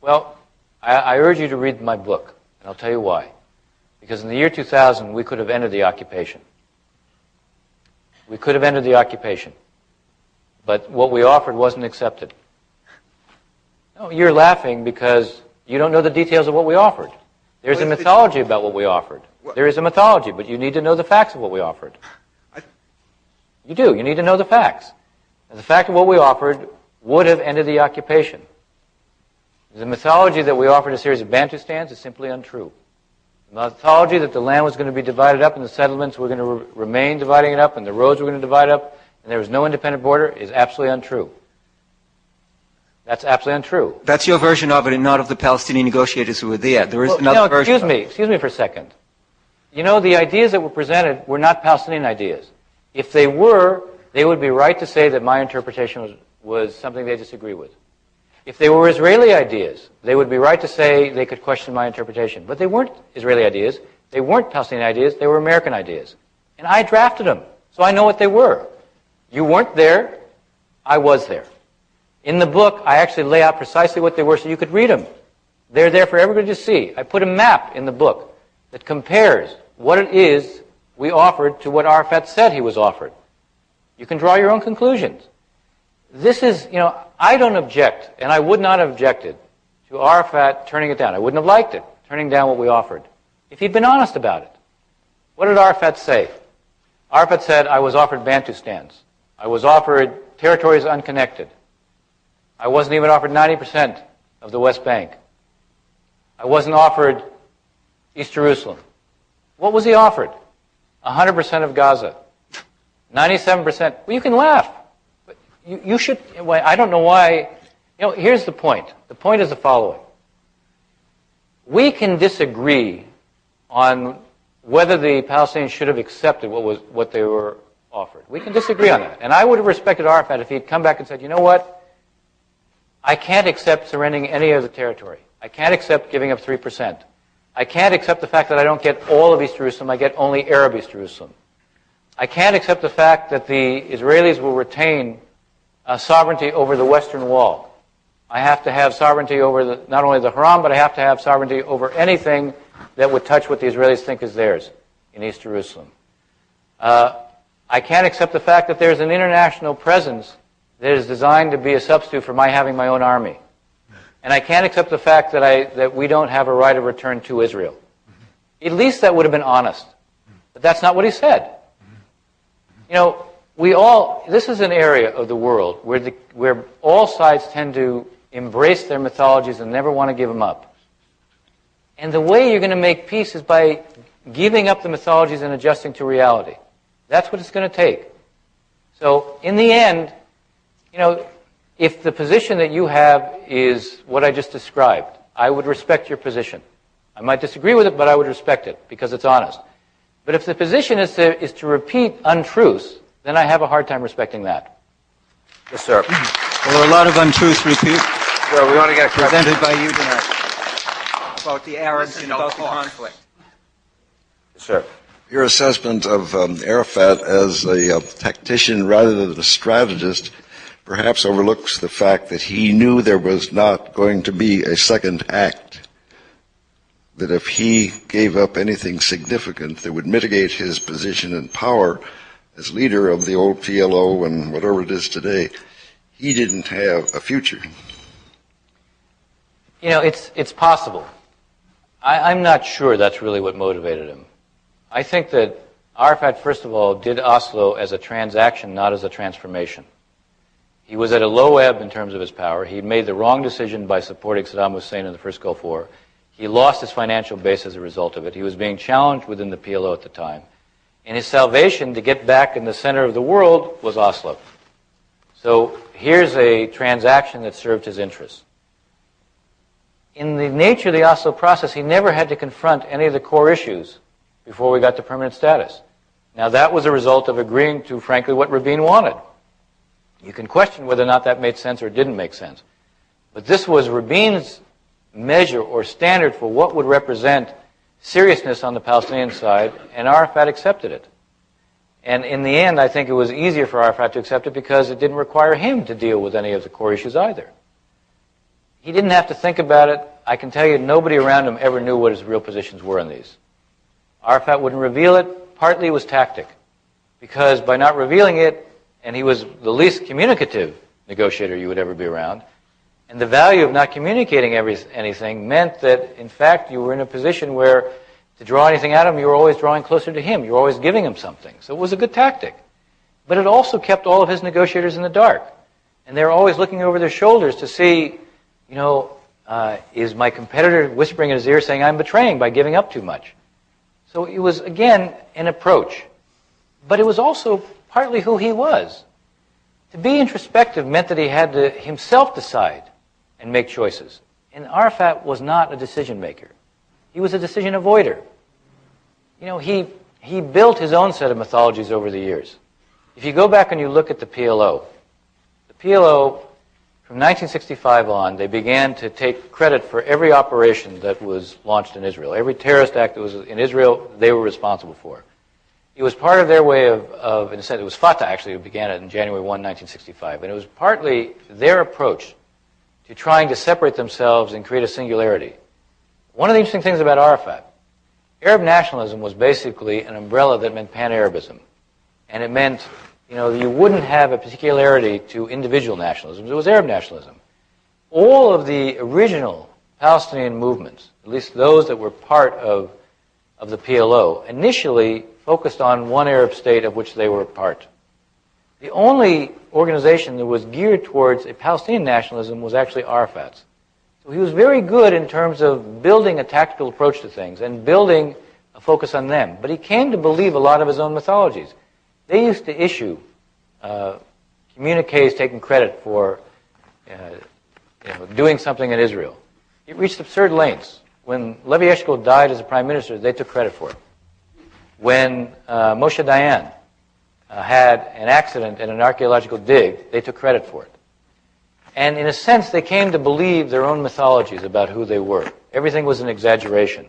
Well, I urge you to read my book, and I'll tell you why. Because in the year 2000, we could have ended the occupation. We could have ended the occupation. But what we offered wasn't accepted. No, you're laughing because you don't know the details of what we offered. There's a mythology about what we offered. There is a mythology, but you need to know the facts of what we offered. You do. You need to know the facts. And the fact of what we offered would have ended the occupation. The mythology that we offered a series of Bantustans is simply untrue. The mythology that the land was going to be divided up and the settlements were going to remain dividing it up and the roads were going to divide up and there was no independent border is absolutely untrue. That's absolutely untrue. That's your version of it and not of the Palestinian negotiators who were there. There is another version. Excuse me for a second. The ideas that were presented were not Palestinian ideas. If they were, they would be right to say that my interpretation was something they disagree with. If they were Israeli ideas, they would be right to say they could question my interpretation. But they weren't Israeli ideas. They weren't Palestinian ideas. They were American ideas. And I drafted them, so I know what they were. You weren't there. I was there. In the book, I actually lay out precisely what they were so you could read them. They're there for everybody to see. I put a map in the book that compares what it is we offered to what Arafat said he was offered. You can draw your own conclusions. This is, I don't object, and I would not have objected to Arafat turning it down. I wouldn't have liked it, turning down what we offered, if he'd been honest about it. What did Arafat say? Arafat said, I was offered Bantustans. I was offered territories unconnected. I wasn't even offered 90% of the West Bank. I wasn't offered East Jerusalem. What was he offered? 100% of Gaza. 97%. Well, you can laugh. But you should, I don't know why. Here's the point. The point is the following. We can disagree on whether the Palestinians should have accepted what they were offered. We can disagree on that. And I would have respected Arafat if he'd come back and said, you know what? I can't accept surrendering any of the territory. I can't accept giving up 3%. I can't accept the fact that I don't get all of East Jerusalem. I get only Arab East Jerusalem. I can't accept the fact that the Israelis will retain sovereignty over the Western Wall. I have to have sovereignty over not only the Haram, but I have to have sovereignty over anything that would touch what the Israelis think is theirs in East Jerusalem. I can't accept the fact that there's an international presence that is designed to be a substitute for my having my own army. And I can't accept the fact that we don't have a right of return to Israel. At least that would have been honest. But that's not what he said. This is an area of the world where all sides tend to embrace their mythologies and never want to give them up. And the way you're going to make peace is by giving up the mythologies and adjusting to reality. That's what it's going to take. So, in the end, if the position that you have is what I just described, I would respect your position. I might disagree with it, but I would respect it because it's honest. But if the position is to repeat untruths, then I have a hard time respecting that. Yes, sir. Well, there are a lot of untruths Well, we want to get presented by you tonight about the Arabs and about the conflict. Yes, sir. Your assessment of Arafat as a tactician rather than a strategist perhaps overlooks the fact that he knew there was not going to be a second act. that if he gave up anything significant that would mitigate his position and power as leader of the old PLO and whatever it is today, he didn't have a future? You know, it's possible. I'm not sure that's really what motivated him. I think that Arafat, first of all, did Oslo as a transaction, not as a transformation. He was at a low ebb in terms of his power. He made the wrong decision by supporting Saddam Hussein in the first Gulf War. He lost his financial base as a result of it. He was being challenged within the PLO at the time. And his salvation to get back in the center of the world was Oslo. So here's a transaction that served his interests. In the nature of the Oslo process, he never had to confront any of the core issues before we got to permanent status. Now, that was a result of agreeing to, frankly, what Rabin wanted. You can question whether or not that made sense or didn't make sense. But this was Rabin's measure or standard for what would represent seriousness on the Palestinian side, and Arafat accepted it. And in the end, I think it was easier for Arafat to accept it because it didn't require him to deal with any of the core issues either. He didn't have to think about it. I can tell you nobody around him ever knew what his real positions were on these. Arafat wouldn't reveal it. Partly it was tactic, because by not revealing it, and he was the least communicative negotiator you would ever be around, and the value of not communicating anything meant that, in fact, you were in a position where to draw anything out of him, you were always drawing closer to him. You were always giving him something. So it was a good tactic. But it also kept all of his negotiators in the dark. And they were always looking over their shoulders to see, you know, is my competitor whispering in his ear saying I'm betraying by giving up too much? So it was, again, an approach. But it was also partly who he was. To be introspective meant that he had to himself decide and make choices. And Arafat was not a decision maker. He was a decision avoider. You know, he built his own set of mythologies over the years. If you go back and you look at the PLO, from 1965 on, they began to take credit for every operation that was launched in Israel. Every terrorist act that was in Israel, they were responsible for. It was part of their way of in a sense, it was Fatah actually who began it in January 1, 1965. And it was partly their approach to trying to separate themselves and create a singularity. One of the interesting things about Arafat, Arab nationalism was basically an umbrella that meant pan-Arabism. And it meant, you know, you wouldn't have a particularity to individual nationalism. It was Arab nationalism. All of the original Palestinian movements, at least those that were part of the PLO, initially focused on one Arab state of which they were a part. The only organization that was geared towards a Palestinian nationalism was actually Arafat's. So he was very good in terms of building a tactical approach to things and building a focus on them. But he came to believe a lot of his own mythologies. They used to issue communiques taking credit for doing something in Israel. It reached absurd lengths. When Levi Eshkol died as a prime minister, they took credit for it. When Moshe Dayan had an accident in an archaeological dig, they took credit for it. And in a sense, they came to believe their own mythologies about who they were. Everything was an exaggeration.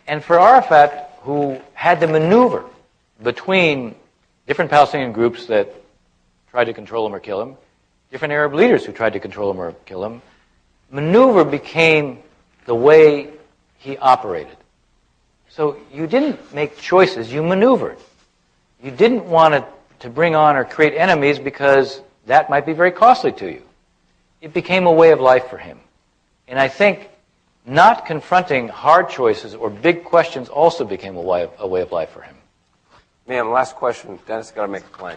And for Arafat, who had to maneuver between different Palestinian groups that tried to control him or kill him, different Arab leaders who tried to control him or kill him, maneuver became the way he operated. So you didn't make choices, you maneuvered. You didn't want to bring on or create enemies because that might be very costly to you. It became a way of life for him. And I think not confronting hard choices or big questions also became a way of life for him. Ma'am, last question. Dennis, got to make a claim.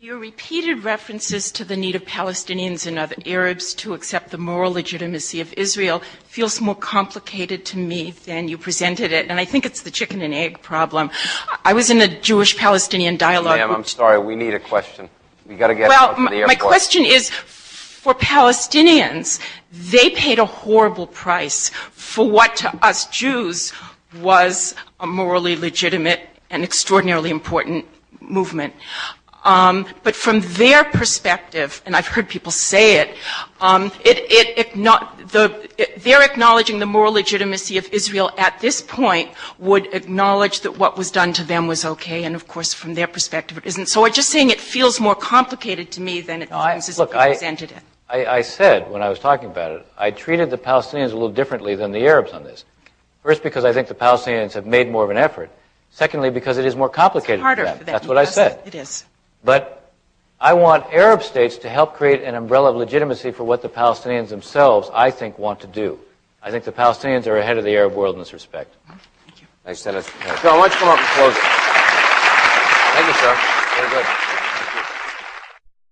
Your repeated references to the need of Palestinians and other Arabs to accept the moral legitimacy of Israel feels more complicated to me than you presented it, and I think it's the chicken and egg problem. I was in a Jewish-Palestinian dialogue. Ma'am, I'm sorry. We need a question. We got to get well, to the airport. My question is, for Palestinians, they paid a horrible price for what to us Jews was a morally legitimate and extraordinarily important movement. But from their perspective, and I've heard people say it, they're acknowledging the moral legitimacy of Israel at this point would acknowledge that what was done to them was okay, and of course from their perspective it isn't. So I'm just saying it feels more complicated to me than it seems as if you presented it. I said when I was talking about it, I treated the Palestinians a little differently than the Arabs on this. First, because I think the Palestinians have made more of an effort. Secondly, because it is more complicated Harder for them. for them. That's what I said. It is. But I want Arab states to help create an umbrella of legitimacy for what the Palestinians themselves, I think, want to do. I think the Palestinians are ahead of the Arab world in this respect. Thanks, Dennis. John, why don't you come up and close it? Thank you, sir. Very good.